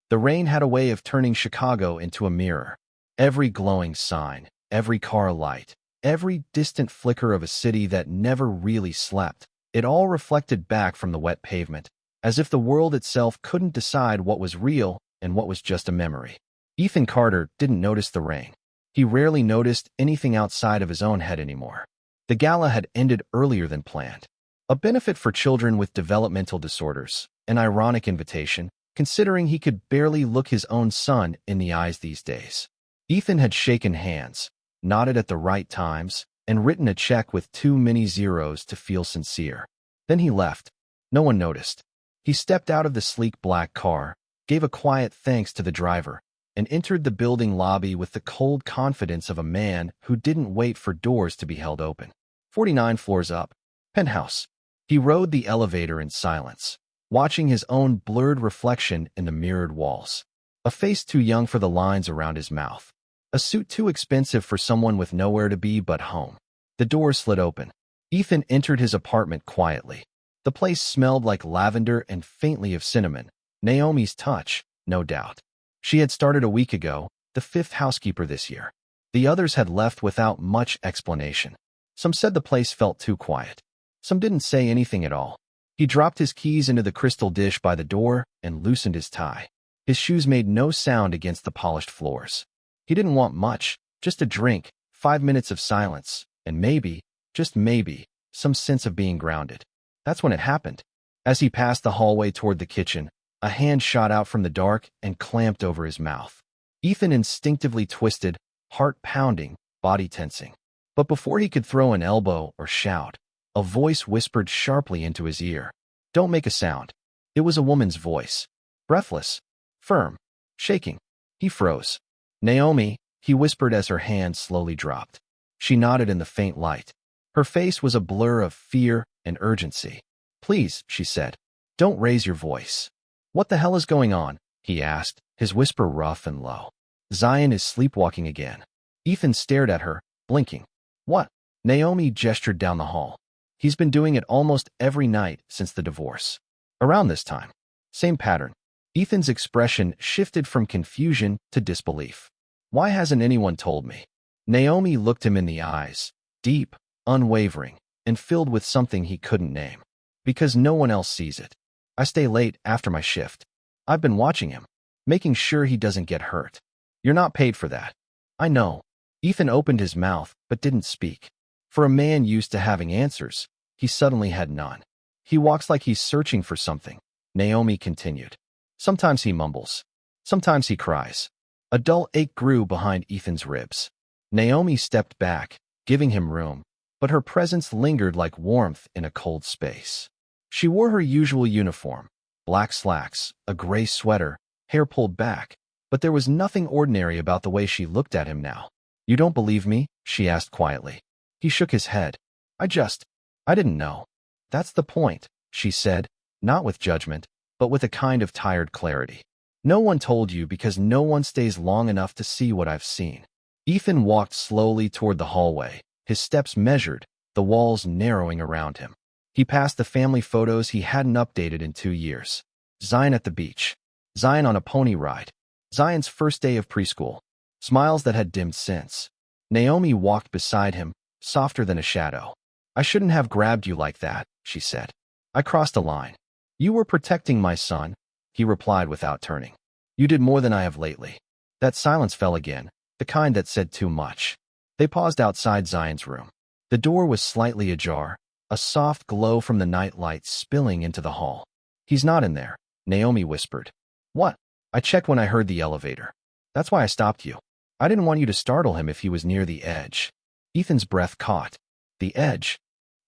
The rain had a way of turning Chicago into a mirror. Every glowing sign, every car light, every distant flicker of a city that never really slept, it all reflected back from the wet pavement, as if the world itself couldn't decide what was real and what was just a memory. Ethan Carter didn't notice the rain. He rarely noticed anything outside of his own head anymore. The gala had ended earlier than planned. A benefit for children with developmental disorders, an ironic invitation, considering he could barely look his own son in the eyes these days. Ethan had shaken hands, nodded at the right times, and written a check with too many zeros to feel sincere. Then he left. No one noticed. He stepped out of the sleek black car, gave a quiet thanks to the driver, and entered the building lobby with the cold confidence of a man who didn't wait for doors to be held open. 49 floors up. Penthouse. He rode the elevator in silence, watching his own blurred reflection in the mirrored walls. A face too young for the lines around his mouth. A suit too expensive for someone with nowhere to be but home. The door slid open. Ethan entered his apartment quietly. The place smelled like lavender and faintly of cinnamon. Naomi's touch, no doubt. She had started a week ago, the fifth housekeeper this year. The others had left without much explanation. Some said the place felt too quiet. Some didn't say anything at all. He dropped his keys into the crystal dish by the door and loosened his tie. His shoes made no sound against the polished floors. He didn't want much, just a drink, 5 minutes of silence, and maybe, just maybe, some sense of being grounded. That's when it happened. As he passed the hallway toward the kitchen, a hand shot out from the dark and clamped over his mouth. Ethan instinctively twisted, heart pounding, body tensing. But before he could throw an elbow or shout, a voice whispered sharply into his ear. "Don't make a sound." It was a woman's voice. Breathless, firm, shaking. He froze. "Naomi," he whispered as her hand slowly dropped. She nodded in the faint light. Her face was a blur of fear and urgency. "Please," she said, "don't raise your voice." "What the hell is going on?" he asked, his whisper rough and low. "Zion is sleepwalking again." Ethan stared at her, blinking. "What?" Naomi gestured down the hall. "He's been doing it almost every night since the divorce. Around this time. Same pattern." Ethan's expression shifted from confusion to disbelief. "Why hasn't anyone told me?" Naomi looked him in the eyes, deep, unwavering, and filled with something he couldn't name. "Because no one else sees it. I stay late after my shift. I've been watching him, making sure he doesn't get hurt. You're not paid for that." "I know." Ethan opened his mouth, but didn't speak. For a man used to having answers, he suddenly had none. "He walks like he's searching for something," Naomi continued. "Sometimes he mumbles. Sometimes he cries." A dull ache grew behind Ethan's ribs. Naomi stepped back, giving him room, but her presence lingered like warmth in a cold space. She wore her usual uniform, black slacks, a gray sweater, hair pulled back, but there was nothing ordinary about the way she looked at him now. "You don't believe me?" she asked quietly. He shook his head. I didn't know." "That's the point," she said, not with judgment, but with a kind of tired clarity. "No one told you because no one stays long enough to see what I've seen." Ethan walked slowly toward the hallway, his steps measured, the walls narrowing around him. He passed the family photos he hadn't updated in 2 years. Zion at the beach. Zion on a pony ride. Zion's first day of preschool. Smiles that had dimmed since. Naomi walked beside him, softer than a shadow. "I shouldn't have grabbed you like that," she said. "I crossed a line." "You were protecting my son," he replied without turning. "You did more than I have lately." That silence fell again, the kind that said too much. They paused outside Zion's room. The door was slightly ajar, a soft glow from the night light spilling into the hall. "He's not in there," Naomi whispered. "What?" "I checked when I heard the elevator. That's why I stopped you. I didn't want you to startle him if he was near the edge." Ethan's breath caught. "The edge?"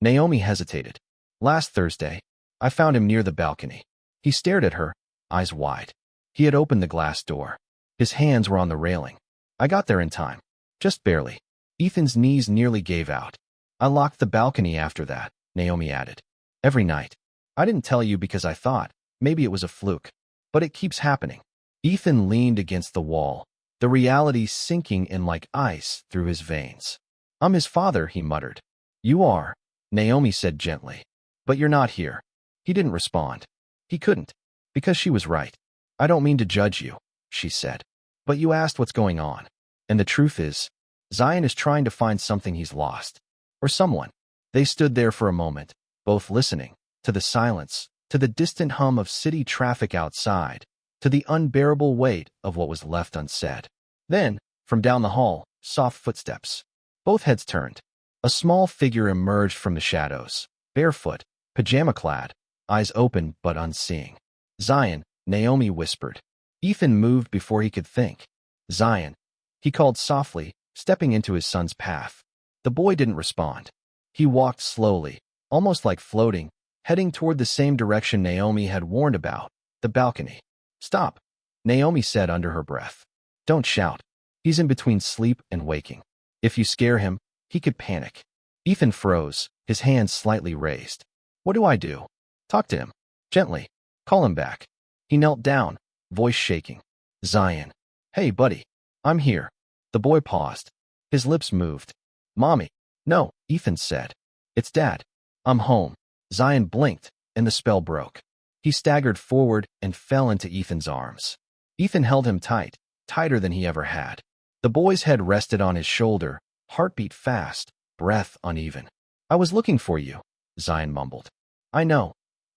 Naomi hesitated. "Last Thursday, I found him near the balcony." He stared at her, eyes wide. He had opened the glass door. His hands were on the railing. "I got there in time. Just barely." Ethan's knees nearly gave out. "I locked the balcony after that," Naomi added. "Every night. I didn't tell you because I thought maybe it was a fluke. But it keeps happening." Ethan leaned against the wall, the reality sinking in like ice through his veins. "I'm his father," he muttered. "You are," Naomi said gently. "But you're not here." He didn't respond. He couldn't, because she was right. I don't mean to judge you, she said. But you asked what's going on. And the truth is, Zion is trying to find something he's lost. Or someone. They stood there for a moment, both listening, to the silence, to the distant hum of city traffic outside, to the unbearable weight of what was left unsaid. Then, from down the hall, soft footsteps. Both heads turned. A small figure emerged from the shadows, barefoot, pajama-clad, eyes open but unseeing. Zion, Naomi whispered. Ethan moved before he could think. Zion, he called softly, stepping into his son's path. The boy didn't respond. He walked slowly, almost like floating, heading toward the same direction Naomi had warned about, the balcony. Stop, Naomi said under her breath. Don't shout. He's in between sleep and waking. If you scare him, he could panic. Ethan froze, his hands slightly raised. What do I do? Talk to him. Gently. Call him back. He knelt down, voice shaking. Zion. Hey, buddy. I'm here. The boy paused. His lips moved. Mommy. No, Ethan said. It's Dad. I'm home. Zion blinked, and the spell broke. He staggered forward and fell into Ethan's arms. Ethan held him tight, tighter than he ever had. The boy's head rested on his shoulder, heartbeat fast, breath uneven. I was looking for you, Zion mumbled. I know.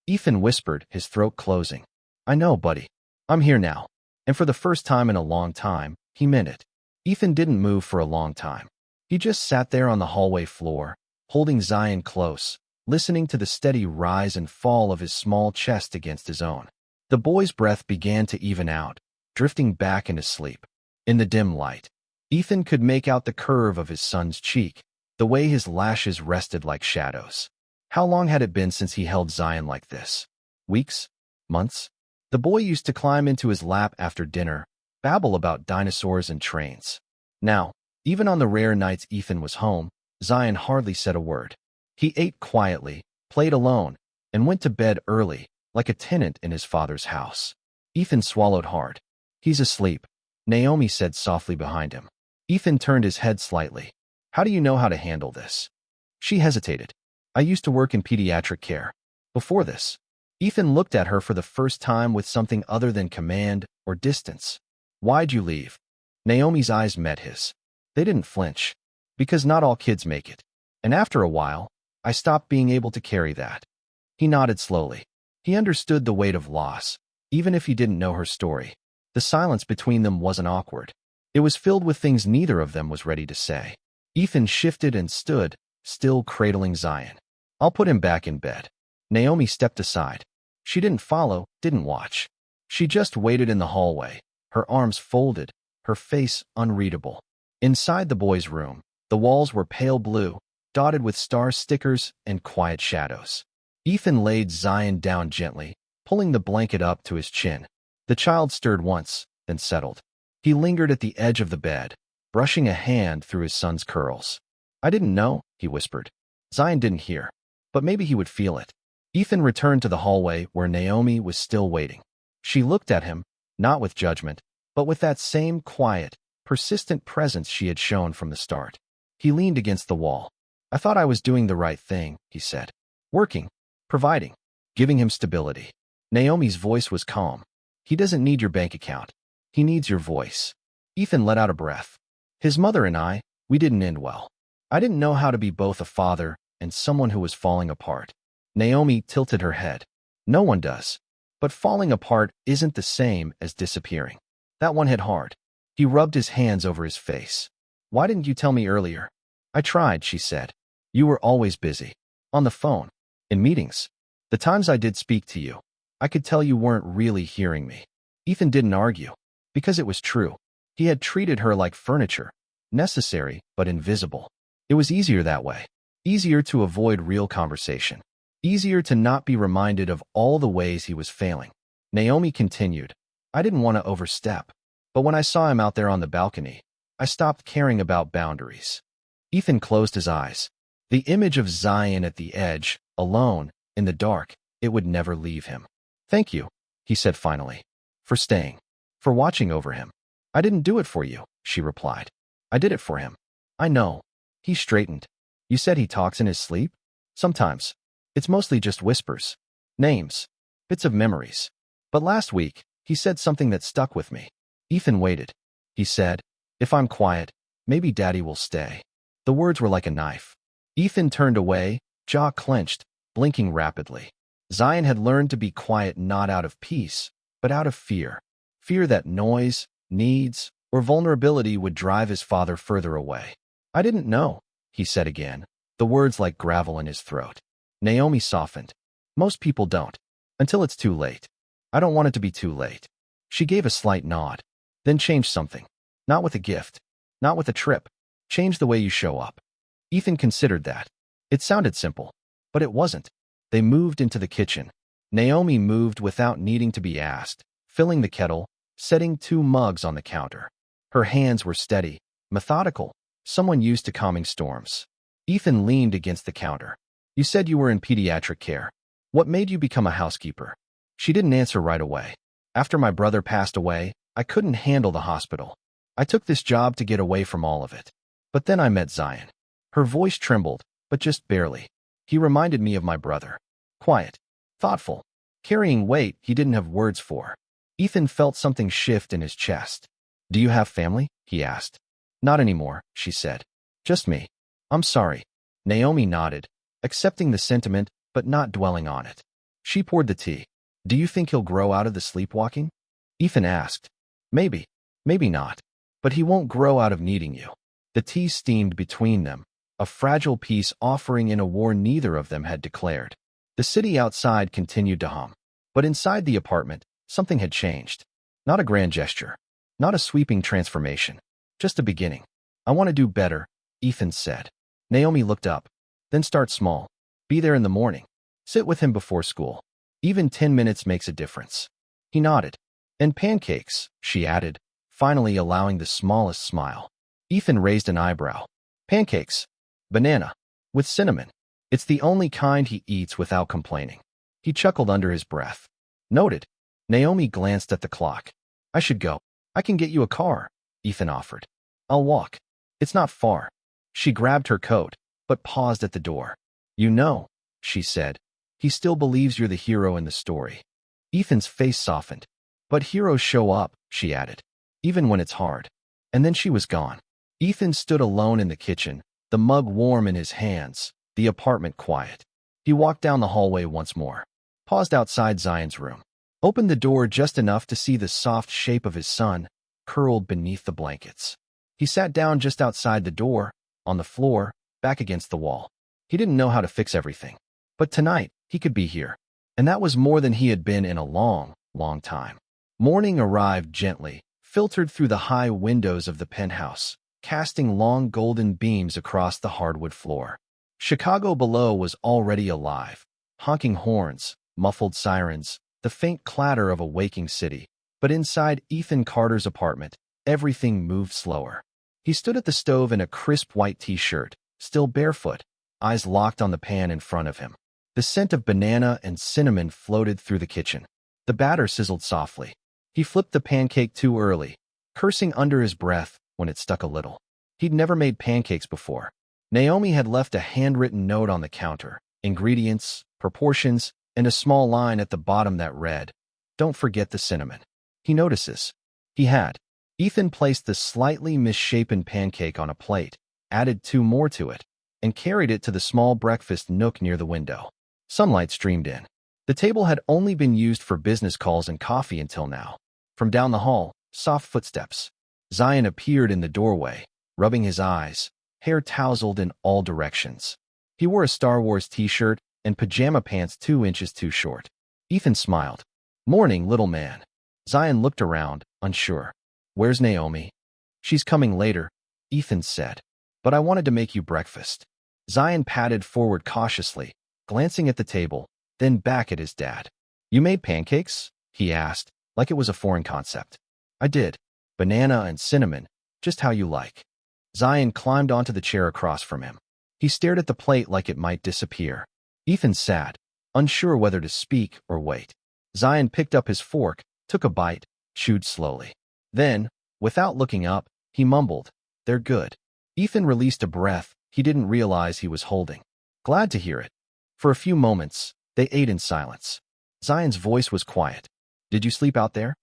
Ethan whispered, his throat closing. I know, buddy. I'm here now. And for the first time in a long time, he meant it. Ethan didn't move for a long time. He just sat there on the hallway floor, holding Zion close, listening to the steady rise and fall of his small chest against his own. The boy's breath began to even out, drifting back into sleep. In the dim light, Ethan could make out the curve of his son's cheek, the way his lashes rested like shadows. How long had it been since he held Zion like this? Weeks? Months? The boy used to climb into his lap after dinner, babble about dinosaurs and trains. Now, even on the rare nights Ethan was home, Zion hardly said a word. He ate quietly, played alone, and went to bed early, like a tenant in his father's house. Ethan swallowed hard. He's asleep, Naomi said softly behind him. Ethan turned his head slightly. How do you know how to handle this? She hesitated. I used to work in pediatric care. Before this, Ethan looked at her for the first time with something other than command or distance. Why'd you leave? Naomi's eyes met his. They didn't flinch. Because not all kids make it. And after a while, I stopped being able to carry that. He nodded slowly. He understood the weight of loss, even if he didn't know her story. The silence between them wasn't awkward. It was filled with things neither of them was ready to say. Ethan shifted and stood, still cradling Zion. I'll put him back in bed. Naomi stepped aside. She didn't follow, didn't watch. She just waited in the hallway, her arms folded, her face unreadable. Inside the boy's room, the walls were pale blue, dotted with star stickers and quiet shadows. Ethan laid Zion down gently, pulling the blanket up to his chin. The child stirred once, then settled. He lingered at the edge of the bed, brushing a hand through his son's curls. I didn't know, he whispered. Zion didn't hear, but maybe he would feel it. Ethan returned to the hallway where Naomi was still waiting. She looked at him, not with judgment, but with that same quiet, persistent presence she had shown from the start. He leaned against the wall. I thought I was doing the right thing, he said. Working, providing, giving him stability. Naomi's voice was calm. He doesn't need your bank account. He needs your voice. Ethan let out a breath. His mother and I, we didn't end well. I didn't know how to be both a father and someone who was falling apart. Naomi tilted her head. No one does. But falling apart isn't the same as disappearing. That one hit hard. He rubbed his hands over his face. Why didn't you tell me earlier? I tried, she said. You were always busy. On the phone. In meetings. The times I did speak to you, I could tell you weren't really hearing me. Ethan didn't argue. Because it was true. He had treated her like furniture. Necessary, but invisible. It was easier that way. Easier to avoid real conversation. Easier to not be reminded of all the ways he was failing. Naomi continued. I didn't want to overstep. But when I saw him out there on the balcony, I stopped caring about boundaries. Ethan closed his eyes. The image of Zion at the edge, alone, in the dark, it would never leave him. Thank you, he said finally. For staying. For watching over him. I didn't do it for you, she replied. I did it for him. I know. He straightened. You said he talks in his sleep? Sometimes. It's mostly just whispers. Names. Bits of memories. But last week, He said something that stuck with me. Ethan waited. He said, "If I'm quiet, maybe Daddy will stay." The words were like a knife. Ethan turned away, jaw clenched, blinking rapidly. Zion had learned to be quiet not out of peace, but out of fear. Fear that noise, needs, or vulnerability would drive his father further away. "I didn't know," he said again, the words like gravel in his throat. Naomi softened. "Most people don't. Until it's too late. I don't want it to be too late." She gave a slight nod. "Then change something. Not with a gift. Not with a trip. Change the way you show up." Ethan considered that. It sounded simple, but it wasn't. They moved into the kitchen. Naomi moved without needing to be asked, filling the kettle, setting 2 mugs on the counter. Her hands were steady, methodical, someone used to calming storms. Ethan leaned against the counter. "You said you were in pediatric care. What made you become a housekeeper?" She didn't answer right away. "After my brother passed away, I couldn't handle the hospital. I took this job to get away from all of it. But then I met Zion." Her voice trembled, but just barely. "He reminded me of my brother. Quiet, thoughtful, carrying weight he didn't have words for." Ethan felt something shift in his chest. "Do you have family?" he asked. "Not anymore," she said. "Just me." "I'm sorry." Naomi nodded, accepting the sentiment but not dwelling on it. She poured the tea. "Do you think he'll grow out of the sleepwalking?" Ethan asked. "Maybe. Maybe not. But he won't grow out of needing you." The tea steamed between them, a fragile peace offering in a war neither of them had declared. The city outside continued to hum. But inside the apartment, something had changed. Not a grand gesture. Not a sweeping transformation. Just a beginning. "I want to do better," Ethan said. Naomi looked up. "Then start small. Be there in the morning. Sit with him before school. Even 10 minutes makes a difference." He nodded. "And pancakes," she added, finally allowing the smallest smile. Ethan raised an eyebrow. "Pancakes. Banana. With cinnamon. It's the only kind he eats without complaining." He chuckled under his breath. "Noted." Naomi glanced at the clock. "I should go. I can get you a car," Ethan offered. "I'll walk. It's not far." She grabbed her coat, but paused at the door. "You know," she said, "he still believes you're the hero in the story." Ethan's face softened. "But heroes show up," she added, "even when it's hard." And then she was gone. Ethan stood alone in the kitchen, the mug warm in his hands, the apartment quiet. He walked down the hallway once more, paused outside Zion's room, opened the door just enough to see the soft shape of his son, curled beneath the blankets. He sat down just outside the door, on the floor, back against the wall. He didn't know how to fix everything. But tonight, he could be here. And that was more than he had been in a long, long time. Morning arrived gently, filtered through the high windows of the penthouse, casting long golden beams across the hardwood floor. Chicago below was already alive. Honking horns, muffled sirens, the faint clatter of a waking city. But inside Ethan Carter's apartment, everything moved slower. He stood at the stove in a crisp white t-shirt, still barefoot, eyes locked on the pan in front of him. The scent of banana and cinnamon floated through the kitchen. The batter sizzled softly. He flipped the pancake too early, cursing under his breath when it stuck a little. He'd never made pancakes before. Naomi had left a handwritten note on the counter, ingredients, proportions, and a small line at the bottom that read, "Don't forget the cinnamon." He notices. He had. Ethan placed the slightly misshapen pancake on a plate, added 2 more to it, and carried it to the small breakfast nook near the window. Sunlight streamed in. The table had only been used for business calls and coffee until now. From down the hall, soft footsteps. Zion appeared in the doorway, rubbing his eyes, hair tousled in all directions. He wore a Star Wars t-shirt and pajama pants 2 inches too short. Ethan smiled. "Morning, little man." Zion looked around, unsure. "Where's Naomi?" "She's coming later," Ethan said. "But I wanted to make you breakfast." Zion padded forward cautiously, glancing at the table, then back at his dad. "You made pancakes?" he asked, like it was a foreign concept. "I did. Banana and cinnamon, just how you like." Zion climbed onto the chair across from him. He stared at the plate like it might disappear. Ethan sat, unsure whether to speak or wait. Zion picked up his fork, took a bite, chewed slowly. Then, without looking up, he mumbled, "They're good." Ethan released a breath he didn't realize he was holding. Glad to hear it. For a few moments, they ate in silence. Zion's voice was quiet. "Did you sleep out there?"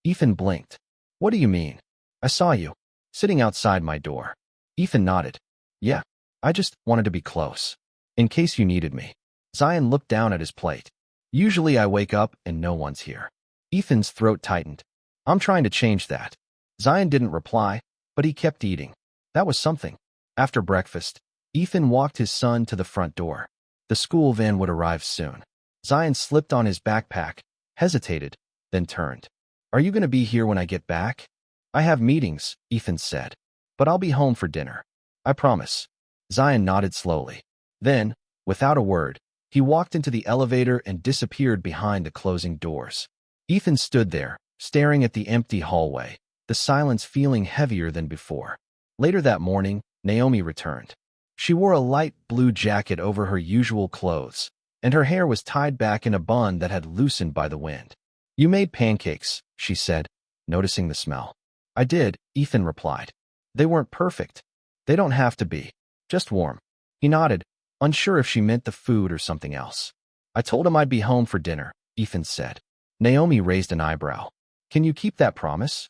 Ethan blinked. What do you mean? I saw you. Sitting outside my door. Ethan nodded. Yeah, I just wanted to be close. In case you needed me. Zion looked down at his plate. Usually I wake up and no one's here. Ethan's throat tightened. I'm trying to change that. Zion didn't reply, but he kept eating. That was something. After breakfast, Ethan walked his son to the front door. The school van would arrive soon. Zion slipped on his backpack, hesitated, then turned. Are you going to be here when I get back? I have meetings, Ethan said. But I'll be home for dinner. I promise. Zion nodded slowly. Then, without a word, he walked into the elevator and disappeared behind the closing doors. Ethan stood there, staring at the empty hallway, the silence feeling heavier than before. Later that morning, Naomi returned. She wore a light blue jacket over her usual clothes, and her hair was tied back in a bun that had loosened by the wind. You made pancakes, she said, noticing the smell. I did, Ethan replied. They weren't perfect. They don't have to be. Just warm. He nodded, unsure if she meant the food or something else. I told him I'd be home for dinner, Ethan said. Naomi raised an eyebrow. Can you keep that promise?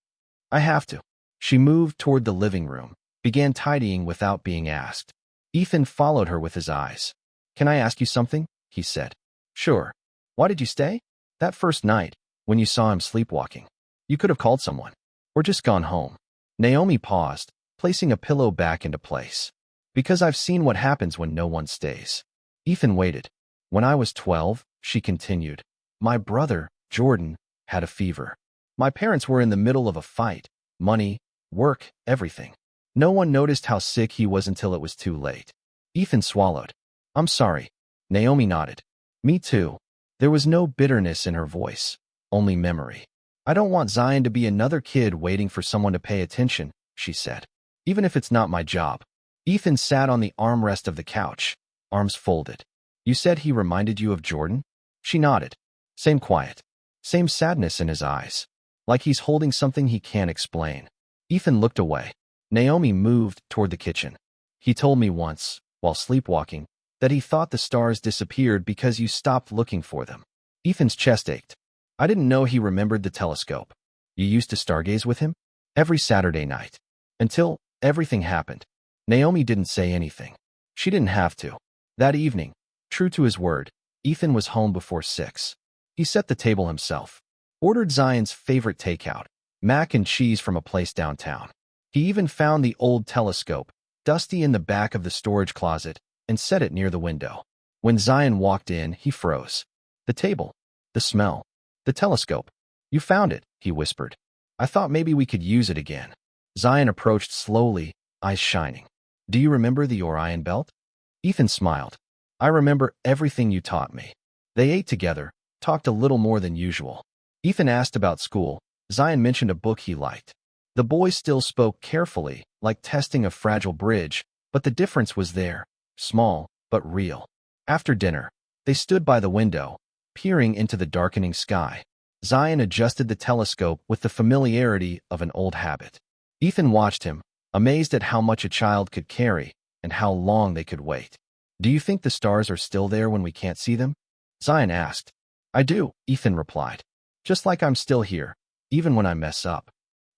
I have to. She moved toward the living room, began tidying without being asked. Ethan followed her with his eyes. Can I ask you something? He said. Sure. Why did you stay? That first night, when you saw him sleepwalking. You could have called someone. Or just gone home. Naomi paused, placing a pillow back into place. Because I've seen what happens when no one stays. Ethan waited. When I was 12, she continued, my brother, Jordan, had a fever. My parents were in the middle of a fight. Money, work, everything. No one noticed how sick he was until it was too late. Ethan swallowed. I'm sorry. Naomi nodded. Me too. There was no bitterness in her voice, only memory. I don't want Zion to be another kid waiting for someone to pay attention, she said. Even if it's not my job. Ethan sat on the armrest of the couch, arms folded. You said he reminded you of Jordan? She nodded. Same quiet. Same sadness in his eyes. Like he's holding something he can't explain. Ethan looked away. Naomi moved toward the kitchen. He told me once, while sleepwalking, that he thought the stars disappeared because you stopped looking for them. Ethan's chest ached. I didn't know he remembered the telescope. You used to stargaze with him? Every Saturday night. Until everything happened. Naomi didn't say anything. She didn't have to. That evening, true to his word, Ethan was home before 6. He set the table himself. Ordered Zion's favorite takeout, mac and cheese from a place downtown. He even found the old telescope, dusty in the back of the storage closet, and set it near the window. When Zion walked in, he froze. The table. The smell. The telescope. You found it, he whispered. I thought maybe we could use it again. Zion approached slowly, eyes shining. Do you remember the Orion belt? Ethan smiled. I remember everything you taught me. They ate together, talked a little more than usual. Ethan asked about school. Zion mentioned a book he liked. The boy still spoke carefully, like testing a fragile bridge, but the difference was there, small, but real. After dinner, they stood by the window, peering into the darkening sky. Zion adjusted the telescope with the familiarity of an old habit. Ethan watched him, amazed at how much a child could carry and how long they could wait. Do you think the stars are still there when we can't see them? Zion asked. I do, Ethan replied. Just like I'm still here, even when I mess up.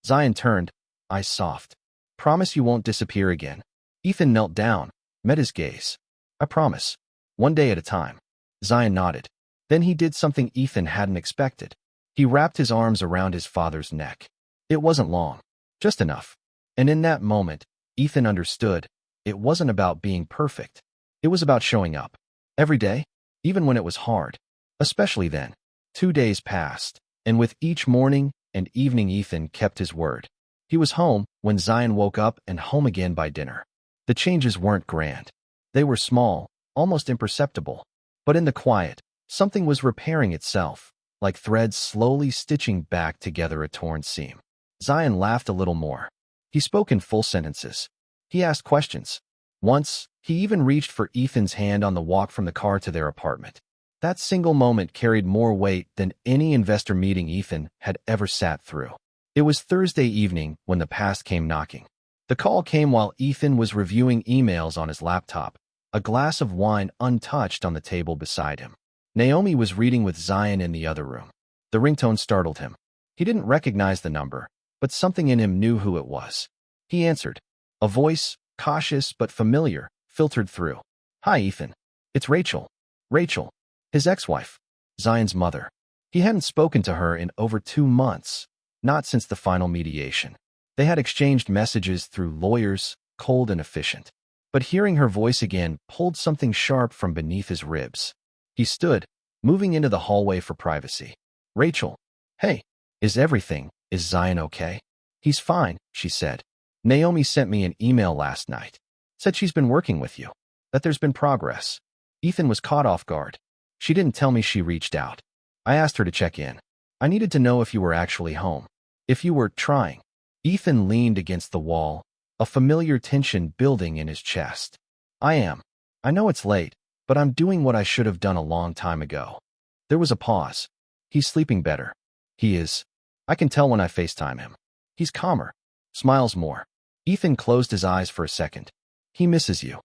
Zion turned, eyes soft. Promise you won't disappear again. Ethan knelt down, met his gaze. I promise. One day at a time. Zion nodded. Then he did something Ethan hadn't expected. He wrapped his arms around his father's neck. It wasn't long. Just enough. And in that moment, Ethan understood. It wasn't about being perfect. It was about showing up. Every day, even when it was hard. Especially then. 2 days passed, and with each morning and evening Ethan kept his word. He was home when Zion woke up and home again by dinner. The changes weren't grand. They were small, almost imperceptible. But in the quiet, something was repairing itself, like threads slowly stitching back together a torn seam. Zion laughed a little more. He spoke in full sentences. He asked questions. Once, he even reached for Ethan's hand on the walk from the car to their apartment. That single moment carried more weight than any investor meeting Ethan had ever sat through. It was Thursday evening when the past came knocking. The call came while Ethan was reviewing emails on his laptop, a glass of wine untouched on the table beside him. Naomi was reading with Zion in the other room. The ringtone startled him. He didn't recognize the number, but something in him knew who it was. He answered. A voice, cautious but familiar, filtered through. Hi, Ethan. It's Rachel. Rachel, his ex-wife, Zion's mother. He hadn't spoken to her in over 2 months, not since the final mediation. They had exchanged messages through lawyers, cold and efficient. But hearing her voice again pulled something sharp from beneath his ribs. He stood, moving into the hallway for privacy. Rachel. Hey. Is Zion okay? He's fine, she said. Naomi sent me an email last night. Said she's been working with you. That there's been progress. Ethan was caught off guard. She didn't tell me she reached out. I asked her to check in. I needed to know if you were actually home. If you were trying. Ethan leaned against the wall, a familiar tension building in his chest. I am. I know it's late, but I'm doing what I should have done a long time ago. There was a pause. He's sleeping better. He is. I can tell when I FaceTime him. He's calmer. Smiles more. Ethan closed his eyes for a second. He misses you.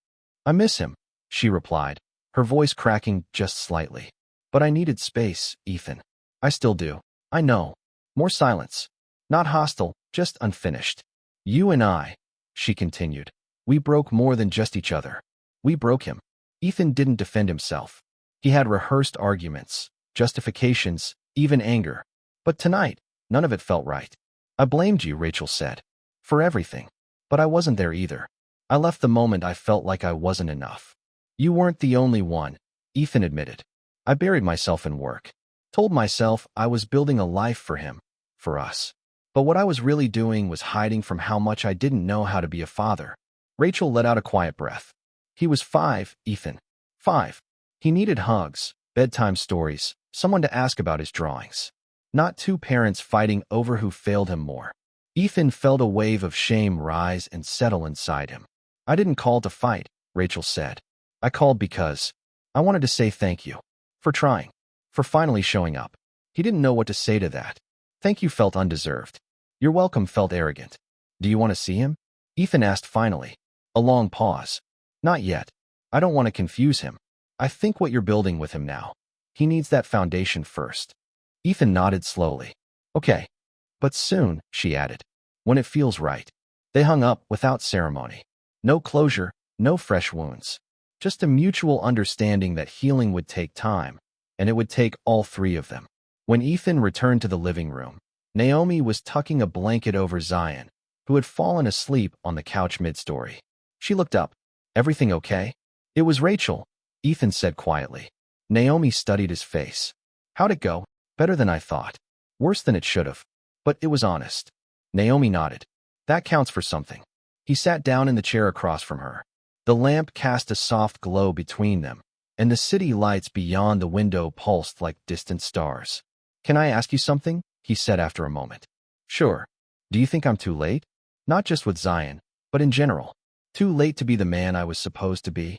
I miss him, she replied, her voice cracking just slightly. But I needed space, Ethan. I still do. I know. More silence. Not hostile, just unfinished. You and I, she continued. We broke more than just each other. We broke him. Ethan didn't defend himself. He had rehearsed arguments, justifications, even anger. But tonight, none of it felt right. I blamed you, Rachel said. For everything. But I wasn't there either. I left the moment I felt like I wasn't enough. You weren't the only one, Ethan admitted. I buried myself in work. Told myself I was building a life for him, for us. But what I was really doing was hiding from how much I didn't know how to be a father. Rachel let out a quiet breath. He was 5, Ethan. 5. He needed hugs, bedtime stories, someone to ask about his drawings. Not 2 parents fighting over who failed him more. Ethan felt a wave of shame rise and settle inside him. I didn't call to fight, Rachel said. I called because I wanted to say thank you. For trying. For finally showing up. He didn't know what to say to that. Thank you felt undeserved. You're welcome felt arrogant. Do you want to see him? Ethan asked finally. A long pause. Not yet. I don't want to confuse him. I think what you're building with him now. He needs that foundation first. Ethan nodded slowly. Okay. But soon, she added. When it feels right. They hung up without ceremony. No closure, no fresh wounds. Just a mutual understanding that healing would take time, and it would take all 3 of them. When Ethan returned to the living room, Naomi was tucking a blanket over Zion, who had fallen asleep on the couch mid-story. She looked up. Everything okay? It was Rachel, Ethan said quietly. Naomi studied his face. How'd it go? Better than I thought. Worse than it should have. But it was honest. Naomi nodded. That counts for something. He sat down in the chair across from her. The lamp cast a soft glow between them, and the city lights beyond the window pulsed like distant stars. Can I ask you something? He said after a moment. Sure. Do you think I'm too late? Not just with Zion, but in general. Too late to be the man I was supposed to be?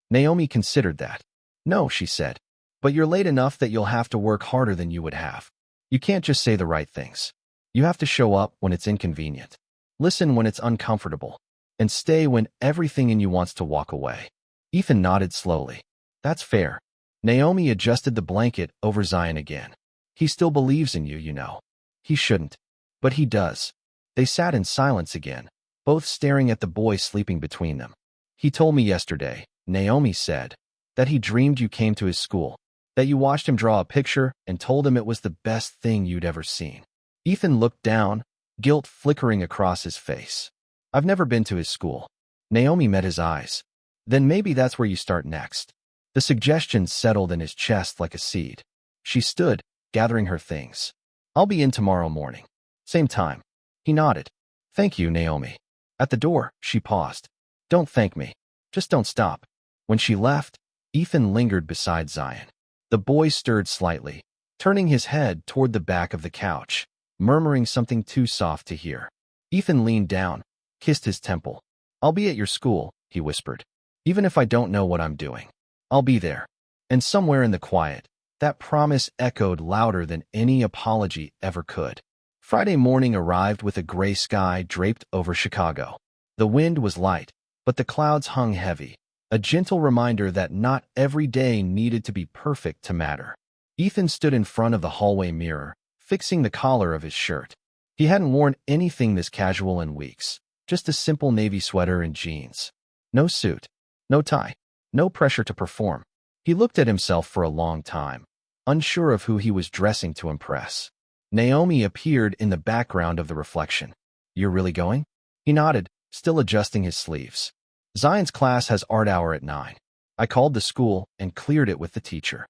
Naomi considered that. No, she said. But you're late enough that you'll have to work harder than you would have. You can't just say the right things. You have to show up when it's inconvenient. Listen when it's uncomfortable. And stay when everything in you wants to walk away. Ethan nodded slowly. That's fair. Naomi adjusted the blanket over Zion again. He still believes in you, you know. He shouldn't. But he does. They sat in silence again, both staring at the boy sleeping between them. He told me yesterday, Naomi said, that he dreamed you came to his school, that you watched him draw a picture and told him it was the best thing you'd ever seen. Ethan looked down, guilt flickering across his face. I've never been to his school. Naomi met his eyes. Then maybe that's where you start next. The suggestion settled in his chest like a seed. She stood, gathering her things. I'll be in tomorrow morning. Same time. He nodded. Thank you, Naomi. At the door, she paused. Don't thank me. Just don't stop. When she left, Ethan lingered beside Zion. The boy stirred slightly, turning his head toward the back of the couch, murmuring something too soft to hear. Ethan leaned down, kissed his temple. I'll be at your school, he whispered. Even if I don't know what I'm doing. I'll be there. And somewhere in the quiet, that promise echoed louder than any apology ever could. Friday morning arrived with a gray sky draped over Chicago. The wind was light, but the clouds hung heavy, a gentle reminder that not every day needed to be perfect to matter. Ethan stood in front of the hallway mirror, fixing the collar of his shirt. He hadn't worn anything this casual in weeks, just a simple navy sweater and jeans. No suit, no tie, no pressure to perform. He looked at himself for a long time, unsure of who he was dressing to impress. Naomi appeared in the background of the reflection. "You're really going?" He nodded, still adjusting his sleeves. "Zion's class has art hour at 9. I called the school and cleared it with the teacher."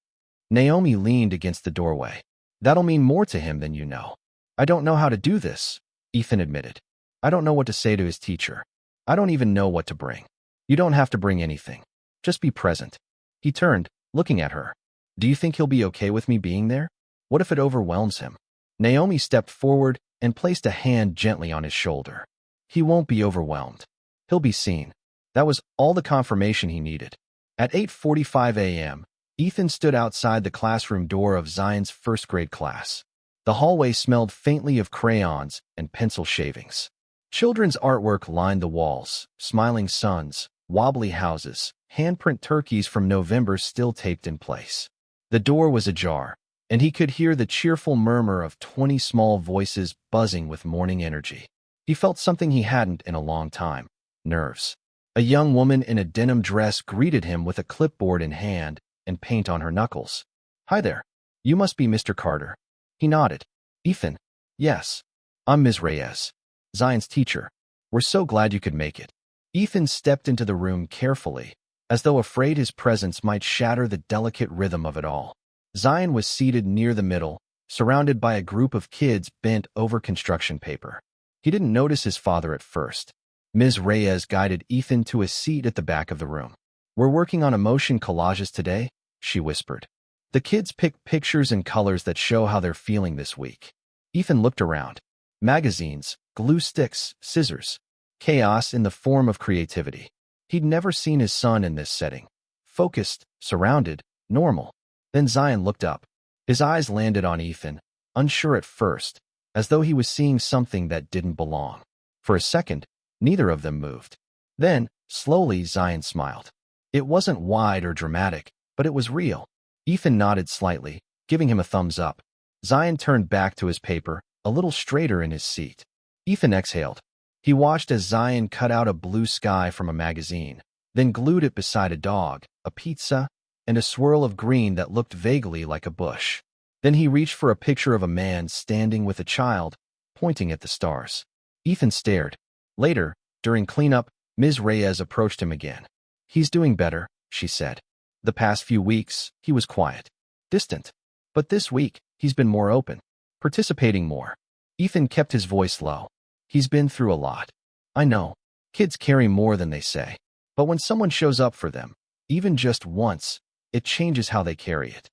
Naomi leaned against the doorway. "That'll mean more to him than you know." "I don't know how to do this," Ethan admitted. "I don't know what to say to his teacher. I don't even know what to bring." "You don't have to bring anything. Just be present." He turned, looking at her. "Do you think he'll be okay with me being there? What if it overwhelms him?" Naomi stepped forward and placed a hand gently on his shoulder. "He won't be overwhelmed. He'll be seen." That was all the confirmation he needed. At 8:45 a.m., Ethan stood outside the classroom door of Zion's first-grade class. The hallway smelled faintly of crayons and pencil shavings. Children's artwork lined the walls: smiling suns, wobbly houses, handprint turkeys from November still taped in place. The door was ajar, and he could hear the cheerful murmur of 20 small voices buzzing with morning energy. He felt something he hadn't in a long time: nerves. A young woman in a denim dress greeted him with a clipboard in hand and paint on her knuckles. "Hi there. You must be Mr. Carter." He nodded. "Ethan." "Yes. I'm Ms. Reyes, Zion's teacher. We're so glad you could make it." Ethan stepped into the room carefully, as though afraid his presence might shatter the delicate rhythm of it all. Zion was seated near the middle, surrounded by a group of kids bent over construction paper. He didn't notice his father at first. Ms. Reyes guided Ethan to a seat at the back of the room. "We're working on emotion collages today," she whispered. "The kids pick pictures and colors that show how they're feeling this week." Ethan looked around. Magazines, glue sticks, scissors. Chaos in the form of creativity. He'd never seen his son in this setting. Focused, surrounded, normal. Then Zion looked up. His eyes landed on Ethan, unsure at first, as though he was seeing something that didn't belong. For a second, neither of them moved. Then, slowly, Zion smiled. It wasn't wide or dramatic, but it was real. Ethan nodded slightly, giving him a thumbs up. Zion turned back to his paper, a little straighter in his seat. Ethan exhaled. He watched as Zion cut out a blue sky from a magazine, then glued it beside a dog, a pizza, and a swirl of green that looked vaguely like a bush. Then he reached for a picture of a man standing with a child, pointing at the stars. Ethan stared. Later, during cleanup, Ms. Reyes approached him again. "He's doing better," she said. "The past few weeks, he was quiet, distant. But this week, he's been more open, participating more." Ethan kept his voice low. "He's been through a lot. I know. Kids carry more than they say. But when someone shows up for them, even just once, it changes how they carry it."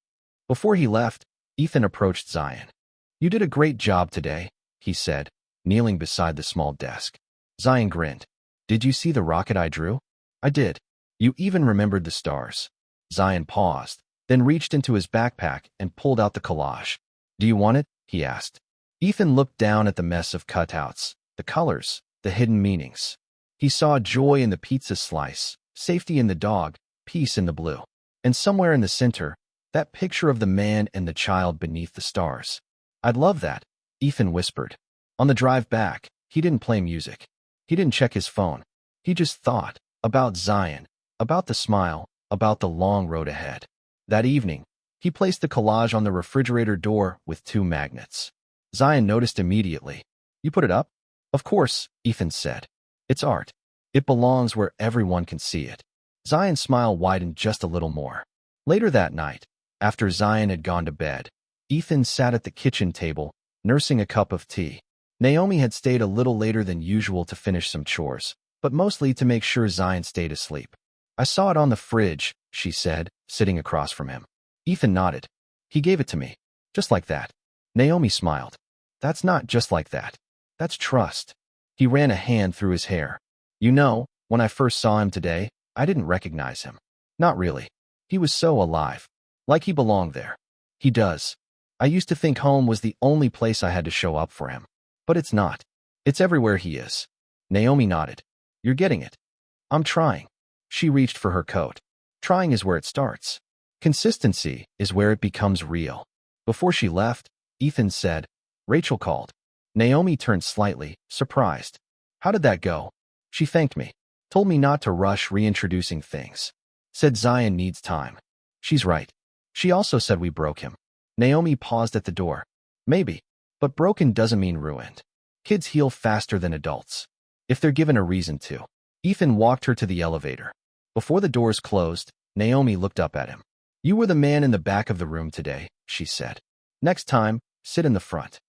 Before he left, Ethan approached Zion. "You did a great job today," he said, kneeling beside the small desk. Zion grinned. "Did you see the rocket I drew?" "I did. You even remembered the stars." Zion paused, then reached into his backpack and pulled out the collage. "Do you want it?" he asked. Ethan looked down at the mess of cutouts, the colors, the hidden meanings. He saw joy in the pizza slice, safety in the dog, peace in the blue. And somewhere in the center, that picture of the man and the child beneath the stars. "I'd love that," Ethan whispered. On the drive back, he didn't play music. He didn't check his phone. He just thought about Zion, about the smile, about the long road ahead. That evening, he placed the collage on the refrigerator door with 2 magnets. Zion noticed immediately. "You put it up?" "Of course," Ethan said. "It's art. It belongs where everyone can see it." Zion's smile widened just a little more. Later that night, after Zion had gone to bed, Ethan sat at the kitchen table, nursing a cup of tea. Naomi had stayed a little later than usual to finish some chores, but mostly to make sure Zion stayed asleep. "I saw it on the fridge," she said, sitting across from him. Ethan nodded. "He gave it to me. Just like that." Naomi smiled. "That's not just like that. That's trust." He ran a hand through his hair. "You know, when I first saw him today, I didn't recognize him. Not really. He was so alive. Like he belonged there. He does. I used to think home was the only place I had to show up for him. But it's not. It's everywhere he is." Naomi nodded. "You're getting it." "I'm trying." She reached for her coat. Trying is where it starts. Consistency is where it becomes real. Before she left, Ethan said, Rachel called. Naomi turned slightly, surprised. How did that go? She thanked me. Told me not to rush reintroducing things. Said Zion needs time. She's right. She also said we broke him. Naomi paused at the door. Maybe. But broken doesn't mean ruined. Kids heal faster than adults, if they're given a reason to. Ethan walked her to the elevator. Before the doors closed, Naomi looked up at him. You were the man in the back of the room today, she said. Next time, sit in the front.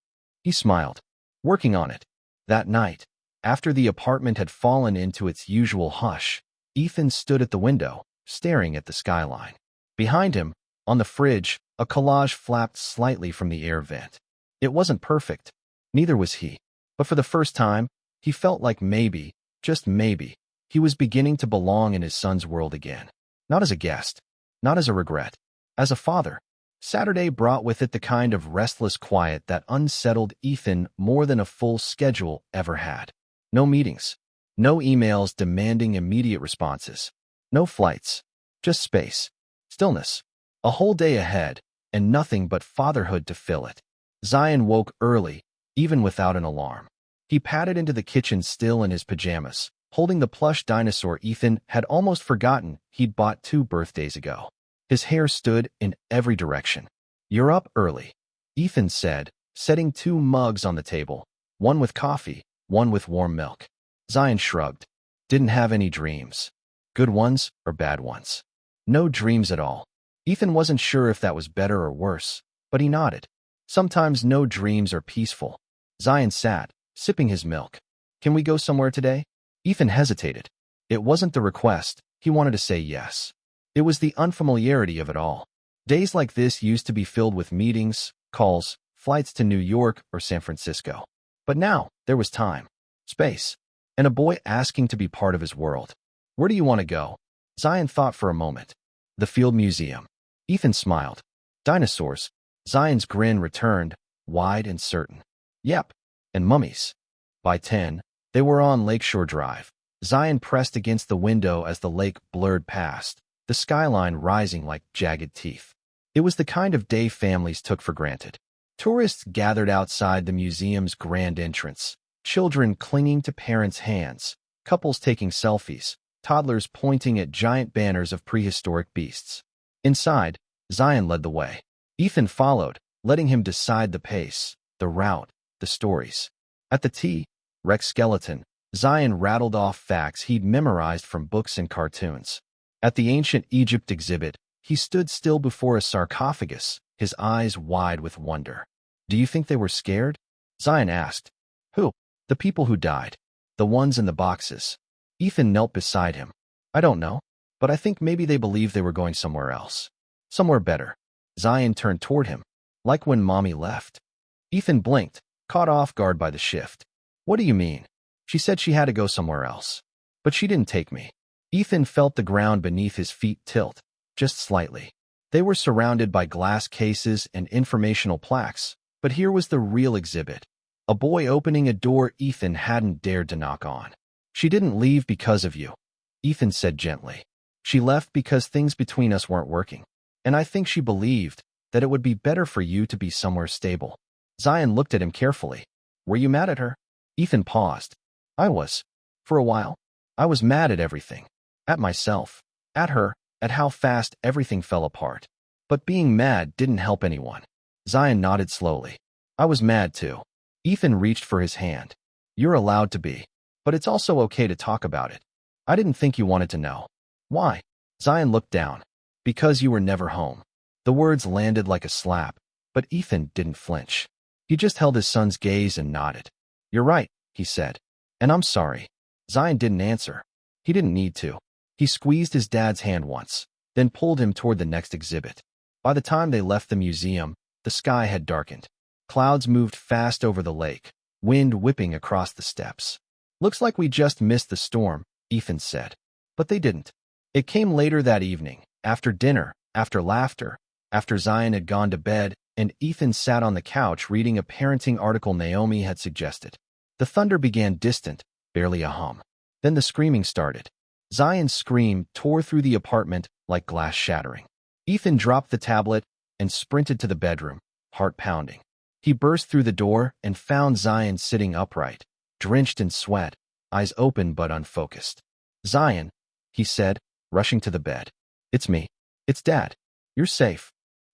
He smiled. Working on it. That night, after the apartment had fallen into its usual hush, Ethan stood at the window, staring at the skyline. Behind him, on the fridge, a collage flapped slightly from the air vent. It wasn't perfect. Neither was he. But for the first time, he felt like maybe, just maybe, he was beginning to belong in his son's world again. Not as a guest. Not as a regret. As a father. Saturday brought with it the kind of restless quiet that unsettled Ethan more than a full schedule ever had. No meetings. No emails demanding immediate responses. No flights. Just space. Stillness. A whole day ahead, and nothing but fatherhood to fill it. Zion woke early, even without an alarm. He padded into the kitchen still in his pajamas, holding the plush dinosaur Ethan had almost forgotten he'd bought 2 birthdays ago. His hair stood in every direction. You're up early, Ethan said, setting 2 mugs on the table, one with coffee, one with warm milk. Zion shrugged. Didn't have any dreams. Good ones or bad ones. No dreams at all. Ethan wasn't sure if that was better or worse, but he nodded. Sometimes no dreams are peaceful. Zion sat, sipping his milk. Can we go somewhere today? Ethan hesitated. It wasn't the request. He wanted to say yes. It was the unfamiliarity of it all. Days like this used to be filled with meetings, calls, flights to New York or San Francisco. But now, there was time, space, and a boy asking to be part of his world. Where do you want to go? Zion thought for a moment. The Field Museum. Ethan smiled. Dinosaurs. Zion's grin returned, wide and certain. Yep, and mummies. By 10, they were on Lakeshore Drive. Zion pressed against the window as the lake blurred past, the skyline rising like jagged teeth. It was the kind of day families took for granted. Tourists gathered outside the museum's grand entrance, children clinging to parents' hands, couples taking selfies, toddlers pointing at giant banners of prehistoric beasts. Inside, Zion led the way. Ethan followed, letting him decide the pace, the route, the stories. At the T-Rex skeleton, Zion rattled off facts he'd memorized from books and cartoons. At the ancient Egypt exhibit, he stood still before a sarcophagus, his eyes wide with wonder. Do you think they were scared? Zion asked. Who? The people who died. The ones in the boxes. Ethan knelt beside him. I don't know, but I think maybe they believed they were going somewhere else. Somewhere better. Zion turned toward him, like when Mommy left. Ethan blinked, caught off guard by the shift. What do you mean? She said she had to go somewhere else. But she didn't take me. Ethan felt the ground beneath his feet tilt, just slightly. They were surrounded by glass cases and informational plaques, but here was the real exhibit. A boy opening a door Ethan hadn't dared to knock on. She didn't leave because of you, Ethan said gently. She left because things between us weren't working. And I think she believed that it would be better for you to be somewhere stable. Zion looked at him carefully. Were you mad at her? Ethan paused. I was. For a while. I was mad at everything. At myself. At her. At how fast everything fell apart. But being mad didn't help anyone. Zion nodded slowly. I was mad too. Ethan reached for his hand. You're allowed to be. But it's also okay to talk about it. I didn't think you wanted to know. Why? Zion looked down. Because you were never home. The words landed like a slap, but Ethan didn't flinch. He just held his son's gaze and nodded. You're right, he said. And I'm sorry. Zion didn't answer. He didn't need to. He squeezed his dad's hand once, then pulled him toward the next exhibit. By the time they left the museum, the sky had darkened. Clouds moved fast over the lake, wind whipping across the steps. Looks like we just missed the storm, Ethan said. But they didn't. It came later that evening, after dinner, after laughter, after Zion had gone to bed, and Ethan sat on the couch reading a parenting article Naomi had suggested. The thunder began distant, barely a hum. Then the screaming started. Zion's scream tore through the apartment like glass shattering. Ethan dropped the tablet and sprinted to the bedroom, heart pounding. He burst through the door and found Zion sitting upright, drenched in sweat, eyes open but unfocused. "Zion," he said, rushing to the bed. "It's me. It's Dad. You're safe."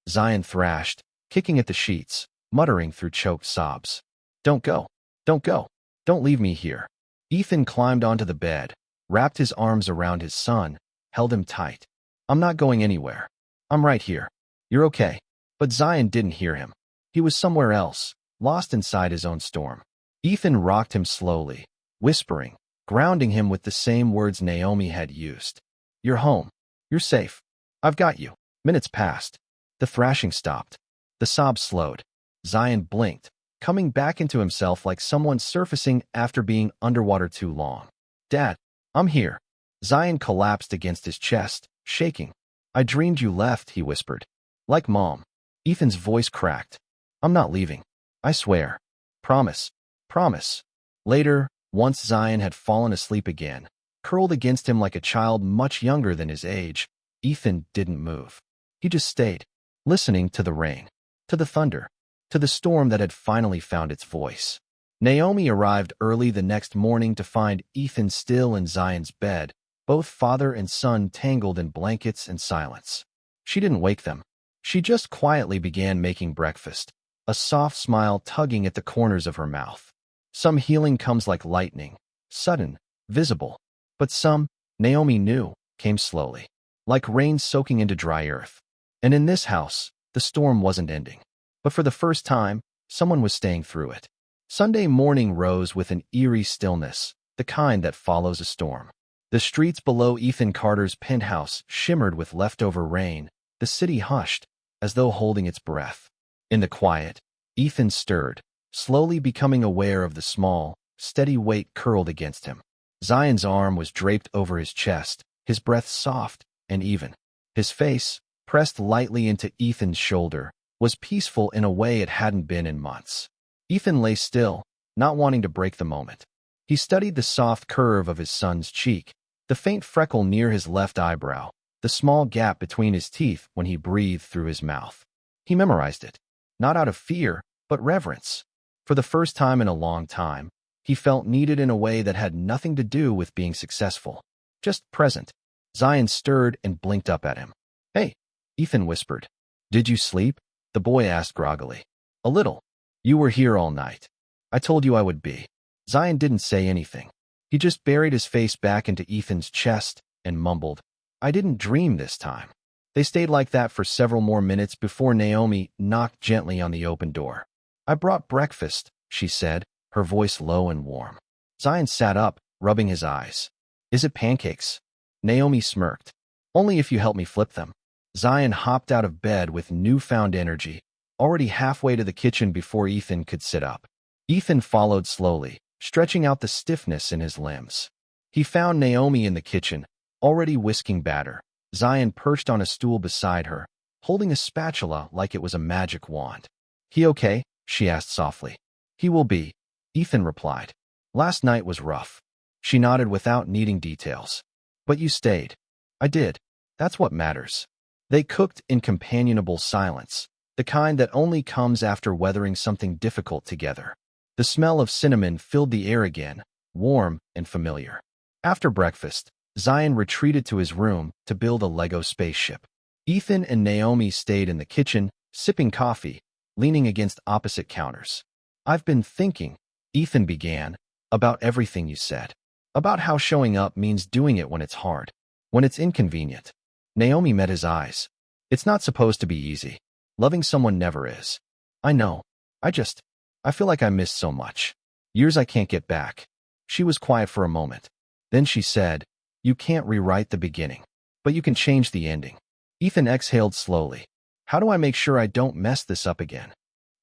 Zion thrashed, kicking at the sheets, muttering through choked sobs. "Don't go. Don't go. Don't leave me here." Ethan climbed onto the bed, wrapped his arms around his son, held him tight. "I'm not going anywhere. I'm right here. You're okay." But Zion didn't hear him. He was somewhere else, lost inside his own storm. Ethan rocked him slowly, whispering, grounding him with the same words Naomi had used. "You're home. You're safe. I've got you." Minutes passed. The thrashing stopped. The sobs slowed. Zion blinked, coming back into himself like someone surfacing after being underwater too long. "Dad, I'm here." Zion collapsed against his chest, shaking. "I dreamed you left," he whispered. "Like Mom." Ethan's voice cracked. "I'm not leaving. I swear. Promise. Promise." Later, once Zion had fallen asleep again, curled against him like a child much younger than his age, Ethan didn't move. He just stayed, listening to the rain, to the thunder, to the storm that had finally found its voice. Naomi arrived early the next morning to find Ethan still in Zion's bed, both father and son tangled in blankets and silence. She didn't wake them. She just quietly began making breakfast, a soft smile tugging at the corners of her mouth. Some healing comes like lightning, sudden, visible. But some, Naomi knew, came slowly, like rain soaking into dry earth. And in this house, the storm wasn't ending. But for the first time, someone was staying through it. Sunday morning rose with an eerie stillness, the kind that follows a storm. The streets below Ethan Carter's penthouse shimmered with leftover rain, the city hushed, as though holding its breath. In the quiet, Ethan stirred, slowly becoming aware of the small, steady weight curled against him. Zion's arm was draped over his chest, his breath soft and even. His face, pressed lightly into Ethan's shoulder, was peaceful in a way it hadn't been in months. Ethan lay still, not wanting to break the moment. He studied the soft curve of his son's cheek, the faint freckle near his left eyebrow, the small gap between his teeth when he breathed through his mouth. He memorized it, not out of fear, but reverence. For the first time in a long time, he felt needed in a way that had nothing to do with being successful, just present. Zion stirred and blinked up at him. "Hey," Ethan whispered. "Did you sleep?" the boy asked groggily. "A little. You were here all night. I told you I would be." Zion didn't say anything. He just buried his face back into Ethan's chest and mumbled, "I didn't dream this time." They stayed like that for several more minutes before Naomi knocked gently on the open door. "I brought breakfast," she said, her voice low and warm. Zion sat up, rubbing his eyes. "Is it pancakes?" Naomi smirked. "Only if you help me flip them." Zion hopped out of bed with newfound energy, already halfway to the kitchen before Ethan could sit up. Ethan followed slowly, stretching out the stiffness in his limbs. He found Naomi in the kitchen, already whisking batter. Zion perched on a stool beside her, holding a spatula like it was a magic wand. "He okay?" she asked softly. "He will be," Ethan replied. "Last night was rough." She nodded without needing details. "But you stayed." "I did. That's what matters." They cooked in companionable silence, the kind that only comes after weathering something difficult together. The smell of cinnamon filled the air again, warm and familiar. After breakfast, Zion retreated to his room to build a Lego spaceship. Ethan and Naomi stayed in the kitchen, sipping coffee, leaning against opposite counters. "I've been thinking," Ethan began, "about everything you said. About how showing up means doing it when it's hard, when it's inconvenient." Naomi met his eyes. "It's not supposed to be easy. Loving someone never is." "I know. I feel like I missed so much. Years I can't get back." She was quiet for a moment. Then she said, "You can't rewrite the beginning, but you can change the ending." Ethan exhaled slowly. "How do I make sure I don't mess this up again?"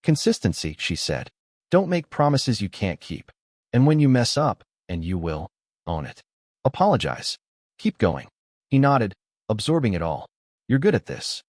"Consistency," she said. "Don't make promises you can't keep. And when you mess up, and you will, own it. Apologize. Keep going." He nodded, absorbing it all. "You're good at this."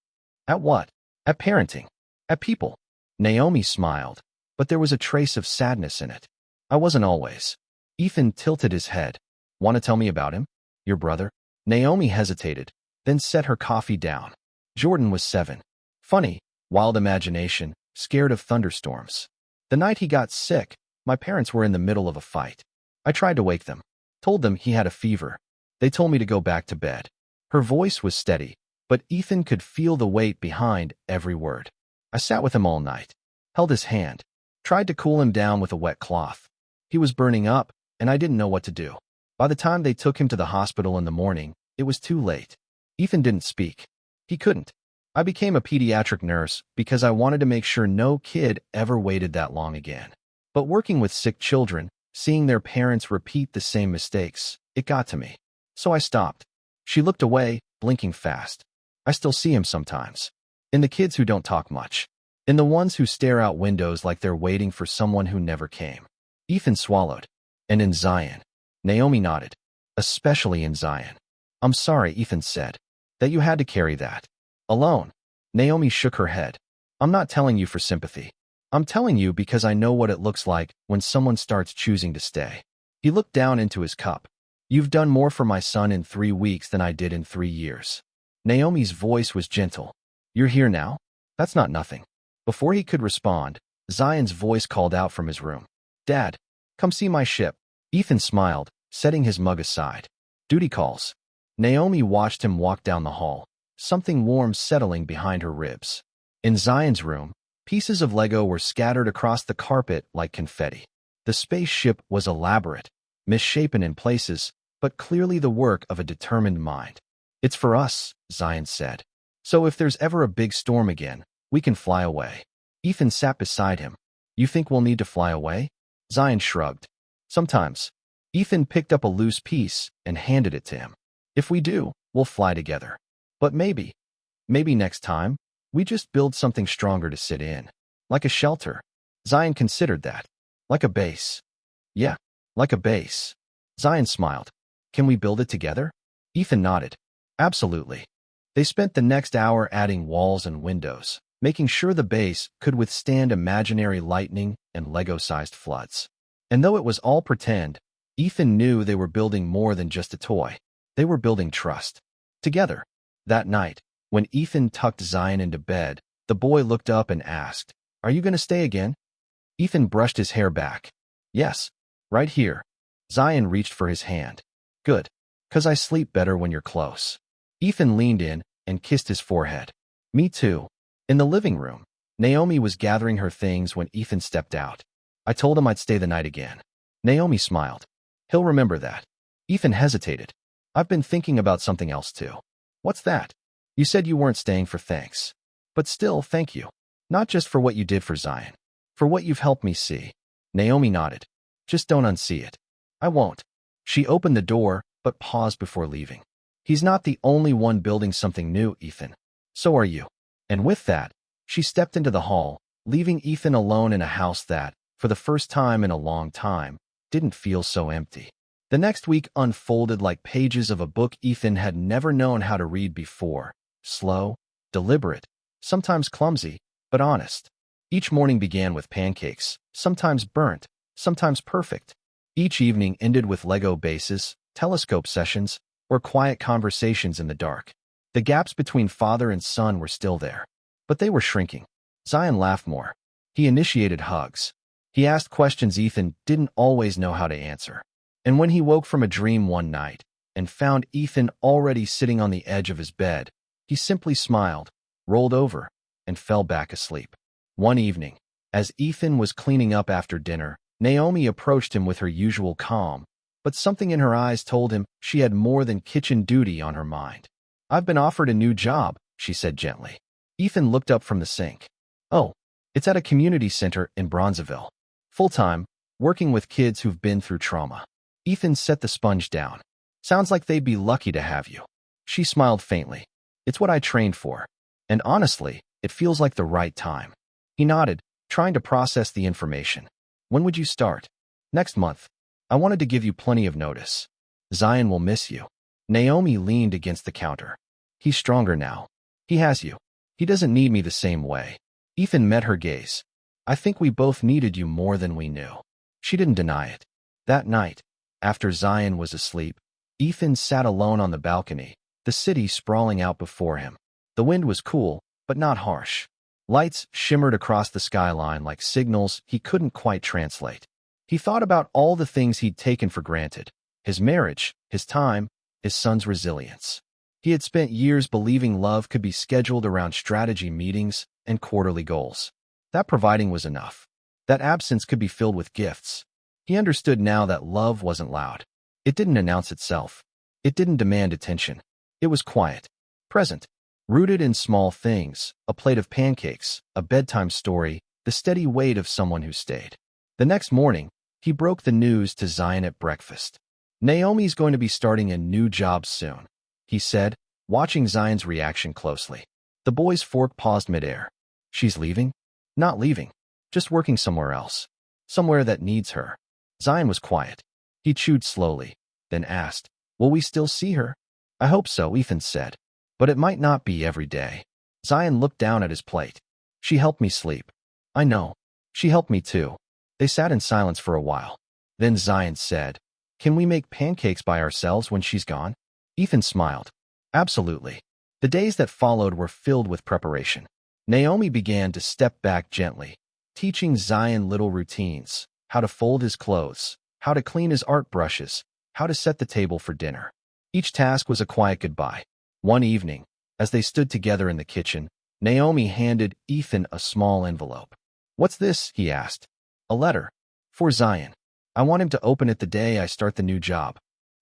"At what?" "At parenting. At people." Naomi smiled, but there was a trace of sadness in it. "I wasn't always." Ethan tilted his head. "Want to tell me about him? Your brother?" Naomi hesitated, then set her coffee down. "Jordan was 7. Funny, wild imagination, scared of thunderstorms. The night he got sick, my parents were in the middle of a fight. I tried to wake them, told them he had a fever. They told me to go back to bed. Her voice was steady, but Ethan could feel the weight behind every word. I sat with him all night, held his hand, tried to cool him down with a wet cloth. He was burning up, and I didn't know what to do. By the time they took him to the hospital in the morning, it was too late. Ethan didn't speak. He couldn't. I became a pediatric nurse because I wanted to make sure no kid ever waited that long again. But working with sick children, seeing their parents repeat the same mistakes, it got to me. So I stopped. She looked away, blinking fast. I still see him sometimes. In the kids who don't talk much. In the ones who stare out windows like they're waiting for someone who never came. Ethan swallowed. And in Zion. Naomi nodded. Especially in Zion. I'm sorry, Ethan said, that you had to carry that alone. Naomi shook her head. I'm not telling you for sympathy. I'm telling you because I know what it looks like when someone starts choosing to stay. He looked down into his cup. You've done more for my son in 3 weeks than I did in 3 years. Naomi's voice was gentle. You're here now? That's not nothing. Before he could respond, Zion's voice called out from his room. Dad, come see my ship. Ethan smiled, setting his mug aside. Duty calls. Naomi watched him walk down the hall, something warm settling behind her ribs. In Zion's room, pieces of Lego were scattered across the carpet like confetti. The spaceship was elaborate, misshapen in places, but clearly the work of a determined mind. It's for us, Zion said. So if there's ever a big storm again, we can fly away. Ethan sat beside him. You think we'll need to fly away? Zion shrugged. Sometimes. Ethan picked up a loose piece and handed it to him. If we do, we'll fly together. But maybe next time, we just build something stronger to sit in. Like a shelter. Zion considered that. Like a base. Yeah, like a base. Zion smiled. Can we build it together? Ethan nodded. Absolutely. They spent the next hour adding walls and windows, making sure the base could withstand imaginary lightning and Lego-sized floods. And though it was all pretend, Ethan knew they were building more than just a toy. They were building trust. Together. That night, when Ethan tucked Zion into bed, the boy looked up and asked, Are you going to stay again? Ethan brushed his hair back. Yes, right here. Zion reached for his hand. Good, 'cause I sleep better when you're close. Ethan leaned in and kissed his forehead. Me too. In the living room, Naomi was gathering her things when Ethan stepped out. I told him I'd stay the night again. Naomi smiled. He'll remember that. Ethan hesitated. I've been thinking about something else too. What's that? You said you weren't staying for thanks. But still, thank you. Not just for what you did for Zion. For what you've helped me see. Naomi nodded. Just don't unsee it. I won't. She opened the door, but paused before leaving. He's not the only one building something new, Ethan. So are you. And with that, she stepped into the hall, leaving Ethan alone in a house that, for the first time in a long time, didn't feel so empty. The next week unfolded like pages of a book Ethan had never known how to read before. Slow, deliberate, sometimes clumsy, but honest. Each morning began with pancakes, sometimes burnt, sometimes perfect. Each evening ended with Lego bases, telescope sessions, or quiet conversations in the dark. The gaps between father and son were still there, but they were shrinking. Zion laughed more. He initiated hugs. He asked questions Ethan didn't always know how to answer. And when he woke from a dream one night and found Ethan already sitting on the edge of his bed, he simply smiled, rolled over, and fell back asleep. One evening, as Ethan was cleaning up after dinner, Naomi approached him with her usual calm, but something in her eyes told him she had more than kitchen duty on her mind. I've been offered a new job, she said gently. Ethan looked up from the sink. Oh, it's at a community center in Bronzeville. Full-time, working with kids who've been through trauma. Ethan set the sponge down. Sounds like they'd be lucky to have you. She smiled faintly. It's what I trained for. And honestly, it feels like the right time. He nodded, trying to process the information. When would you start? Next month. I wanted to give you plenty of notice. Zion will miss you. Naomi leaned against the counter. He's stronger now. He has you. He doesn't need me the same way. Ethan met her gaze. I think we both needed you more than we knew. She didn't deny it. That night, after Zion was asleep, Ethan sat alone on the balcony, the city sprawling out before him. The wind was cool, but not harsh. Lights shimmered across the skyline like signals he couldn't quite translate. He thought about all the things he'd taken for granted: his marriage, his time, his son's resilience. He had spent years believing love could be scheduled around strategy meetings and quarterly goals. That providing was enough. That absence could be filled with gifts. He understood now that love wasn't loud. It didn't announce itself. It didn't demand attention. It was quiet, present, rooted in small things: a plate of pancakes, a bedtime story, the steady weight of someone who stayed. The next morning, he broke the news to Zion at breakfast. "Naomi's going to be starting a new job soon," he said, watching Zion's reaction closely. The boy's fork paused midair. "She's leaving?" "Not leaving. Just working somewhere else. Somewhere that needs her." Zion was quiet. He chewed slowly, then asked, "Will we still see her?" "I hope so," Ethan said. "But it might not be every day." Zion looked down at his plate. "She helped me sleep." "I know. She helped me too." They sat in silence for a while. Then Zion said, "Can we make pancakes by ourselves when she's gone?" Ethan smiled. "Absolutely." The days that followed were filled with preparation. Naomi began to step back gently, teaching Zion little routines: how to fold his clothes, how to clean his art brushes, how to set the table for dinner. Each task was a quiet goodbye. One evening, as they stood together in the kitchen, Naomi handed Ethan a small envelope. "What's this?" he asked. "A letter. For Zion. I want him to open it the day I start the new job."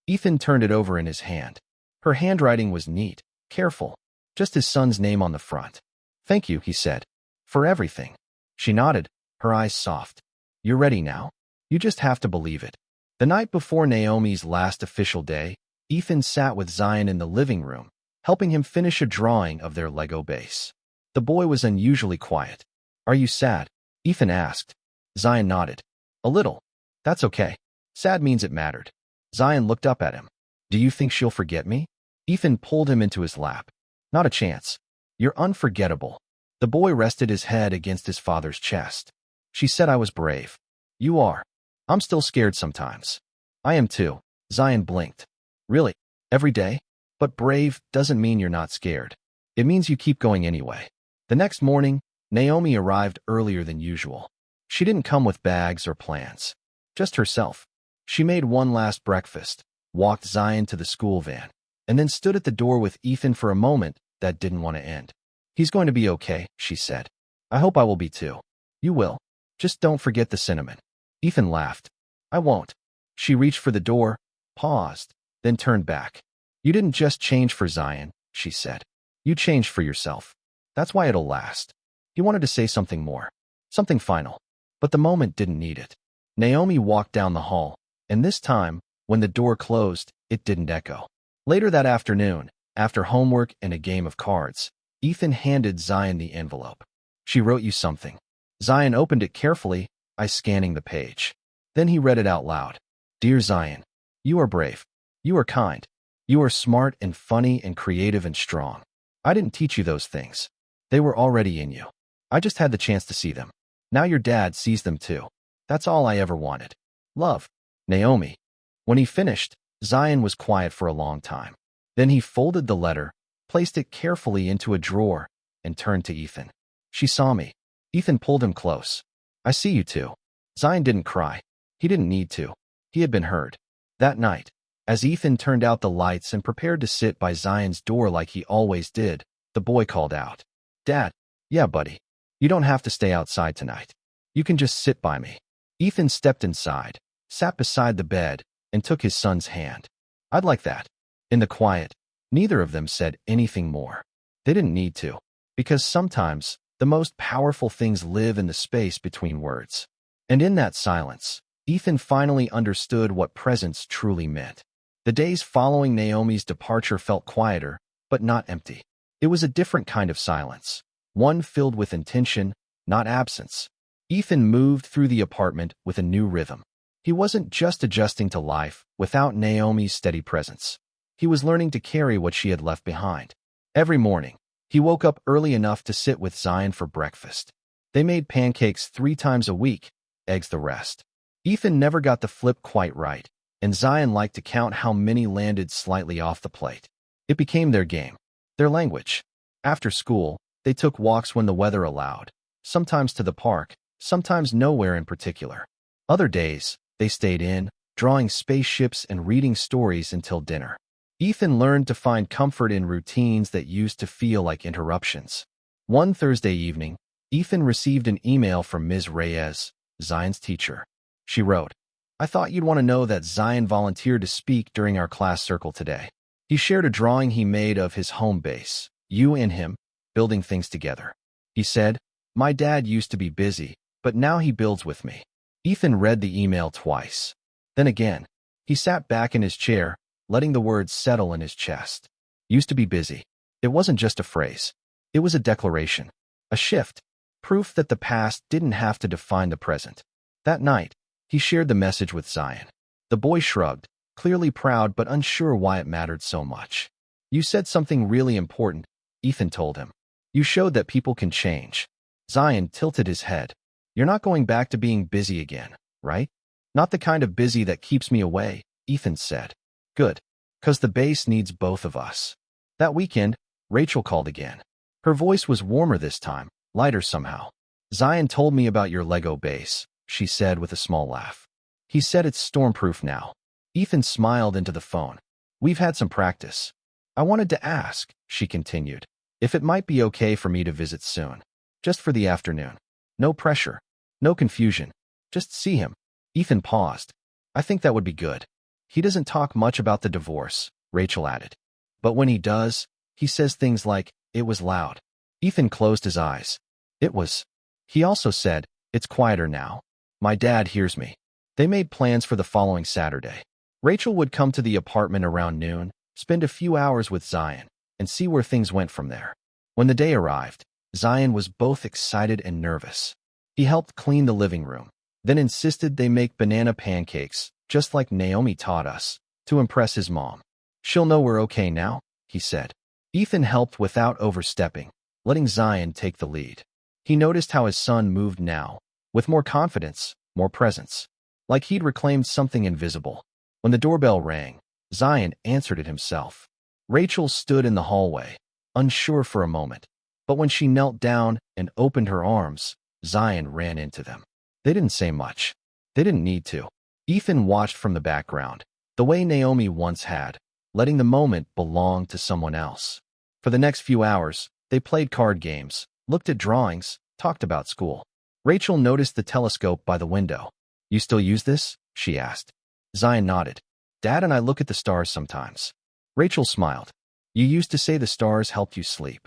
Ethan turned it over in his hand. Her handwriting was neat, careful, just his son's name on the front. "Thank you," he said. "For everything." She nodded, her eyes soft. "You're ready now? You just have to believe it." The night before Naomi's last official day, Ethan sat with Zion in the living room, helping him finish a drawing of their Lego base. The boy was unusually quiet. "Are you sad?" Ethan asked. Zion nodded. "A little. That's okay. Sad means it mattered." Zion looked up at him. "Do you think she'll forget me?" Ethan pulled him into his lap. "Not a chance. You're unforgettable." The boy rested his head against his father's chest. "She said I was brave." "You are. I'm still scared sometimes." "I am too." Zion blinked. "Really? Every day?" "But brave doesn't mean you're not scared. It means you keep going anyway." The next morning, Naomi arrived earlier than usual. She didn't come with bags or plans. Just herself. She made one last breakfast, walked Zion to the school van, and then stood at the door with Ethan for a moment that didn't want to end. "He's going to be okay," she said. "I hope I will be too." "You will. Just don't forget the cinnamon." Ethan laughed. "I won't." She reached for the door, paused, then turned back. "You didn't just change for Zion," she said. "You changed for yourself. That's why it'll last." He wanted to say something more, something final, but the moment didn't need it. Naomi walked down the hall, and this time, when the door closed, it didn't echo. Later that afternoon, after homework and a game of cards, Ethan handed Zion the envelope. "She wrote you something." Zion opened it carefully, eyes scanning the page. Then he read it out loud. "Dear Zion, you are brave. You are kind. You are smart and funny and creative and strong. I didn't teach you those things. They were already in you. I just had the chance to see them. Now your dad sees them too. That's all I ever wanted. Love, Naomi." When he finished, Zion was quiet for a long time. Then he folded the letter, placed it carefully into a drawer, and turned to Ethan. "She saw me." Ethan pulled him close. "I see you too." Zion didn't cry. He didn't need to. He had been heard. That night, as Ethan turned out the lights and prepared to sit by Zion's door like he always did, the boy called out, "Dad." "Yeah, buddy. You don't have to stay outside tonight. You can just sit by me." Ethan stepped inside, sat beside the bed, and took his son's hand. "I'd like that." In the quiet, neither of them said anything more. They didn't need to, because sometimes the most powerful things live in the space between words. And in that silence, Ethan finally understood what presence truly meant. The days following Naomi's departure felt quieter, but not empty. It was a different kind of silence, one filled with intention, not absence. Ethan moved through the apartment with a new rhythm. He wasn't just adjusting to life without Naomi's steady presence. He was learning to carry what she had left behind. Every morning, he woke up early enough to sit with Zion for breakfast. They made pancakes 3 times a week, eggs the rest. Ethan never got the flip quite right, and Zion liked to count how many landed slightly off the plate. It became their game, their language. After school, They took walks when the weather allowed, sometimes to the park, sometimes nowhere in particular. Other days, they stayed in, drawing spaceships and reading stories until dinner. Ethan learned to find comfort in routines that used to feel like interruptions. One Thursday evening, Ethan received an email from Ms. Reyes, Zion's teacher. She wrote, "I thought you'd want to know that Zion volunteered to speak during our class circle today." He shared a drawing he made of his home base, you and him, building things together. He said, "My dad used to be busy, but now he builds with me." Ethan read the email twice. Then again, he sat back in his chair, letting the words settle in his chest. Used to be busy. It wasn't just a phrase. It was a declaration, a shift, proof that the past didn't have to define the present. That night, he shared the message with Zion. The boy shrugged, clearly proud but unsure why it mattered so much. "You said something really important," Ethan told him. "You showed that people can change." Zion tilted his head. "You're not going back to being busy again, right?" "Not the kind of busy that keeps me away," Ethan said. "Good. 'Cause the base needs both of us." That weekend, Rachel called again. Her voice was warmer this time, lighter somehow. "Zion told me about your Lego base," she said with a small laugh. "He said it's stormproof now." Ethan smiled into the phone. "We've had some practice. I wanted to ask," she continued, "if it might be okay for me to visit soon. Just for the afternoon. No pressure. No confusion. Just see him." Ethan paused. "I think that would be good. He doesn't talk much about the divorce," Rachel added. "But when he does, he says things like, 'It was loud.'" Ethan closed his eyes. "It was." He also said, "It's quieter now. My dad hears me." They made plans for the following Saturday. Rachel would come to the apartment around noon, spend a few hours with Zion, and see where things went from there. When the day arrived, Zion was both excited and nervous. He helped clean the living room, then insisted they make banana pancakes, just like Naomi taught us, to impress his mom. "She'll know we're okay now," he said. Ethan helped without overstepping, letting Zion take the lead. He noticed how his son moved now, with more confidence, more presence, like he'd reclaimed something invisible. When the doorbell rang, Zion answered it himself. Rachel stood in the hallway, unsure for a moment, but when she knelt down and opened her arms, Zion ran into them. They didn't say much. They didn't need to. Ethan watched from the background, the way Naomi once had, letting the moment belong to someone else. For the next few hours, they played card games, looked at drawings, talked about school. Rachel noticed the telescope by the window. "You still use this?" she asked. Zion nodded. "Dad and I look at the stars sometimes." Rachel smiled. "You used to say the stars helped you sleep."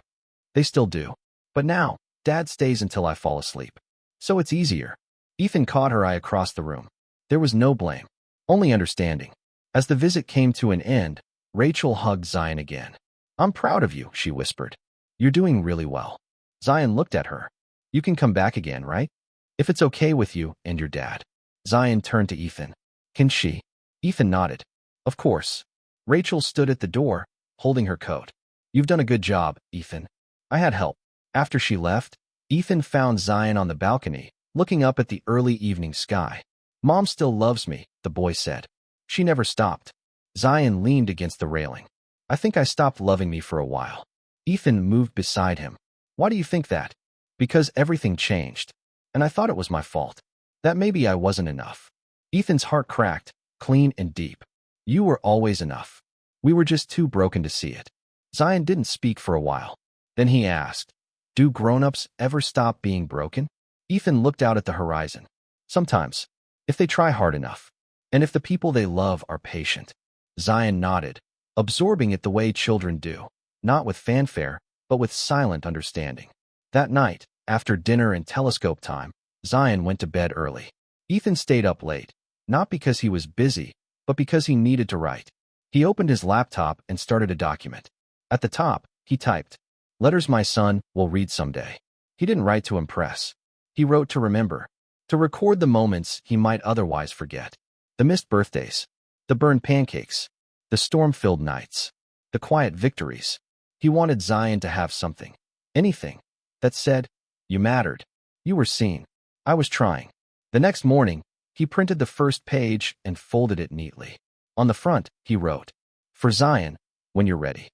"They still do. But now, Dad stays until I fall asleep. So it's easier." Ethan caught her eye across the room. There was no blame, only understanding. As the visit came to an end, Rachel hugged Zion again. "I'm proud of you," she whispered. "You're doing really well." Zion looked at her. "You can come back again, right? If it's okay with you and your dad." Zion turned to Ethan. "Can she?" Ethan nodded. "Of course." Rachel stood at the door, holding her coat. "You've done a good job, Ethan. I had help." After she left, Ethan found Zion on the balcony, looking up at the early evening sky. "Mom still loves me," the boy said. "She never stopped." Zion leaned against the railing. "I think I stopped loving me for a while." Ethan moved beside him. "Why do you think that?" "Because everything changed. And I thought it was my fault. That maybe I wasn't enough." Ethan's heart cracked, clean and deep. "You were always enough. We were just too broken to see it." Zion didn't speak for a while. Then he asked, "Do grown-ups ever stop being broken?" Ethan looked out at the horizon. "Sometimes, if they try hard enough, and if the people they love are patient." Zion nodded, absorbing it the way children do, not with fanfare, but with silent understanding. That night, after dinner and telescope time, Zion went to bed early. Ethan stayed up late, not because he was busy, but because he needed to write. He opened his laptop and started a document. At the top, he typed, "Letters my son will read someday." He didn't write to impress. He wrote to remember, to record the moments he might otherwise forget. The missed birthdays, the burned pancakes, the storm-filled nights, the quiet victories. He wanted Zion to have something, anything, that said, "You mattered. You were seen. I was trying." The next morning, he printed the first page and folded it neatly. On the front, he wrote, "For Zion, when you're ready."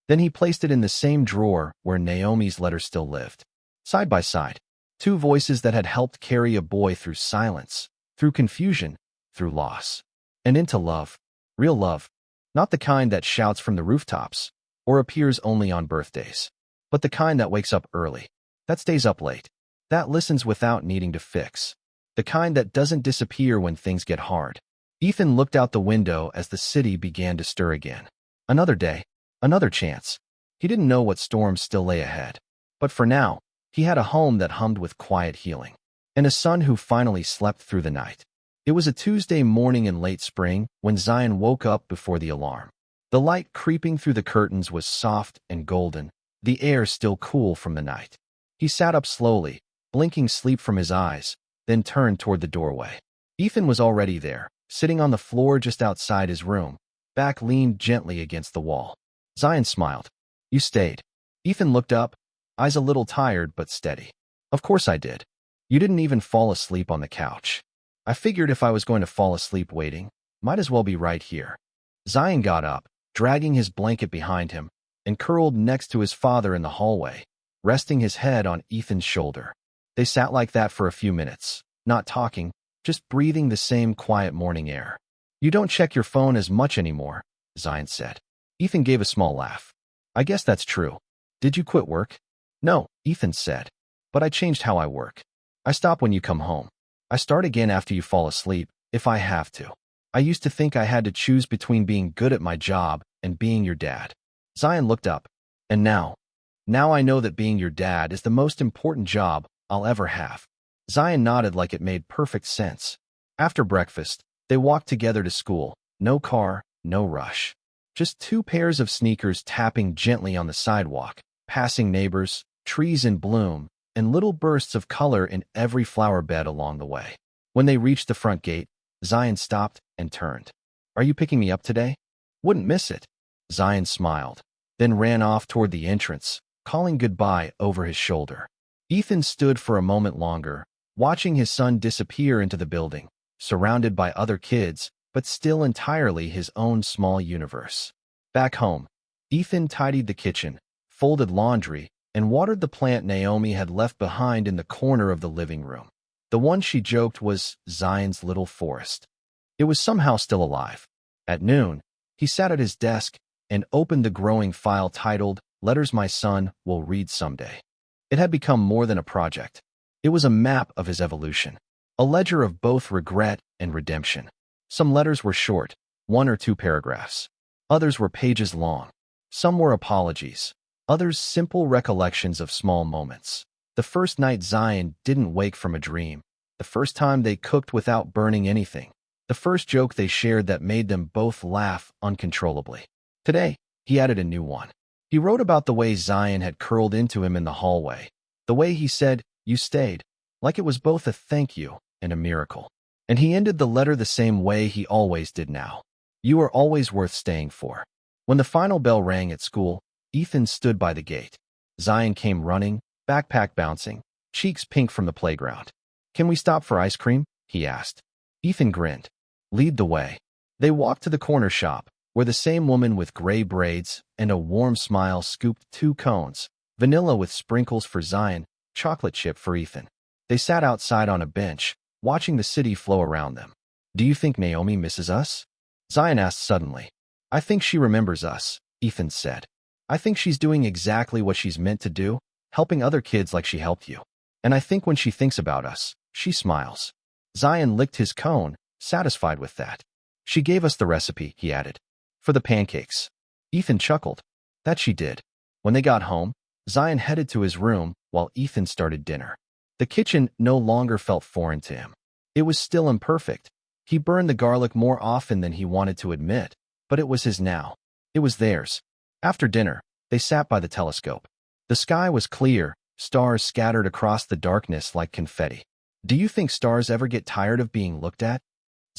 Then he placed it in the same drawer where Naomi's letter still lived. Side by side, two voices that had helped carry a boy through silence, through confusion, through loss, and into love. Real love. Not the kind that shouts from the rooftops, or appears only on birthdays, but the kind that wakes up early, that stays up late, that listens without needing to fix, the kind that doesn't disappear when things get hard. Ethan looked out the window as the city began to stir again. Another day, another chance. He didn't know what storms still lay ahead, but for now, he had a home that hummed with quiet healing, and a son who finally slept through the night. It was a Tuesday morning in late spring when Zion woke up before the alarm. The light creeping through the curtains was soft and golden, the air still cool from the night. He sat up slowly, blinking sleep from his eyes, then turned toward the doorway. Ethan was already there, sitting on the floor just outside his room, back leaned gently against the wall. Zion smiled. "You stayed." Ethan looked up, eyes a little tired but steady. "Of course I did. You didn't even fall asleep on the couch. I figured if I was going to fall asleep waiting, might as well be right here." Zion got up, dragging his blanket behind him, and curled next to his father in the hallway, resting his head on Ethan's shoulder. They sat like that for a few minutes, not talking, just breathing the same quiet morning air. "You don't check your phone as much anymore," Zion said. Ethan gave a small laugh. "I guess that's true. Did you quit work?" "No," Ethan said, "but I changed how I work. I stop when you come home. I start again after you fall asleep, if I have to. I used to think I had to choose between being good at my job and being your dad." Zion looked up. "And now I know that being your dad is the most important job I'll ever have." Zion nodded like it made perfect sense. After breakfast, they walked together to school. No car, no rush. Just two pairs of sneakers tapping gently on the sidewalk, passing neighbors, trees in bloom, and little bursts of color in every flower bed along the way. When they reached the front gate, Zion stopped and turned. "Are you picking me up today?" "Wouldn't miss it." Zion smiled, then ran off toward the entrance, calling goodbye over his shoulder. Ethan stood for a moment longer, watching his son disappear into the building, surrounded by other kids, but still entirely his own small universe. Back home, Ethan tidied the kitchen, folded laundry, and watered the plant Naomi had left behind in the corner of the living room. The one she joked was Zion's little forest. It was somehow still alive. At noon, he sat at his desk and opened the growing file titled "Letters My Son Will Read Someday." It had become more than a project. It was a map of his evolution, a ledger of both regret and redemption. Some letters were short, 1 or 2 paragraphs. Others were pages long. Some were apologies. Others simple recollections of small moments. The first night Zion didn't wake from a dream. The first time they cooked without burning anything. The first joke they shared that made them both laugh uncontrollably. Today, he added a new one. He wrote about the way Zion had curled into him in the hallway. The way he said, "You stayed," like it was both a thank you and a miracle. And he ended the letter the same way he always did now. "You are always worth staying for." When the final bell rang at school, Ethan stood by the gate. Zion came running, backpack bouncing, cheeks pink from the playground. "Can we stop for ice cream?" he asked. Ethan grinned. "Lead the way." They walked to the corner shop, where the same woman with gray braids and a warm smile scooped 2 cones, vanilla with sprinkles for Zion, chocolate chip for Ethan. They sat outside on a bench, watching the city flow around them. "Do you think Naomi misses us?" Zion asked suddenly. "I think she remembers us," Ethan said. "I think she's doing exactly what she's meant to do, helping other kids like she helped you. And I think when she thinks about us, she smiles." Zion licked his cone, satisfied with that. "She gave us the recipe," he added, "for the pancakes." Ethan chuckled. That she did. When they got home, Zion headed to his room while Ethan started dinner. The kitchen no longer felt foreign to him. It was still imperfect. He burned the garlic more often than he wanted to admit, but it was his now. It was theirs. After dinner, they sat by the telescope. The sky was clear, stars scattered across the darkness like confetti. "Do you think stars ever get tired of being looked at?"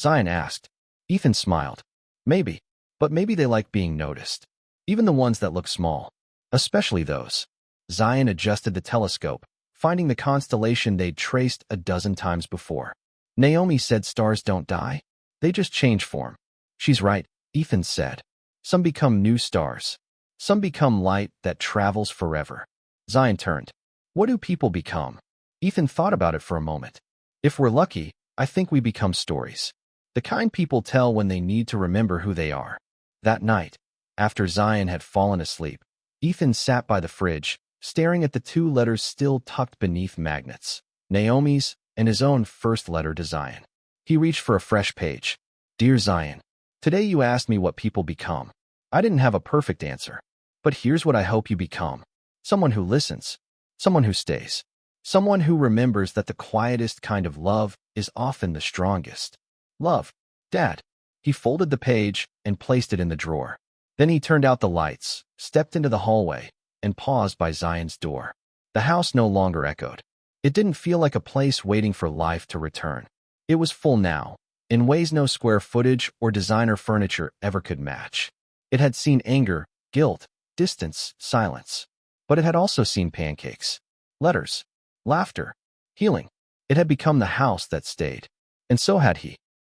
Zion asked. Ethan smiled. "Maybe, but maybe they like being noticed. Even the ones that look small. Especially those." Zion adjusted the telescope, finding the constellation they'd traced a dozen times before. "Naomi said stars don't die. They just change form." "She's right," Ethan said. "Some become new stars. Some become light that travels forever. Zion turned. What do people become? Ethan thought about it for a moment. If we're lucky, I think we become stories. The kind people tell when they need to remember who they are. That night, after Zion had fallen asleep, Ethan sat by the fridge, staring at the two letters still tucked beneath magnets, Naomi's and his own first letter to Zion. He reached for a fresh page. Dear Zion, today you asked me what people become. I didn't have a perfect answer. But here's what I hope you become. Someone who listens. Someone who stays. Someone who remembers that the quietest kind of love is often the strongest. Love, Dad. He folded the page and placed it in the drawer. Then he turned out the lights, stepped into the hallway, and paused by Zion's door. The house no longer echoed. It didn't feel like a place waiting for life to return. It was full now, in ways no square footage or designer furniture ever could match. It had seen anger, guilt, distance, silence. But it had also seen pancakes, letters, laughter, healing. It had become the house that stayed. And so had he.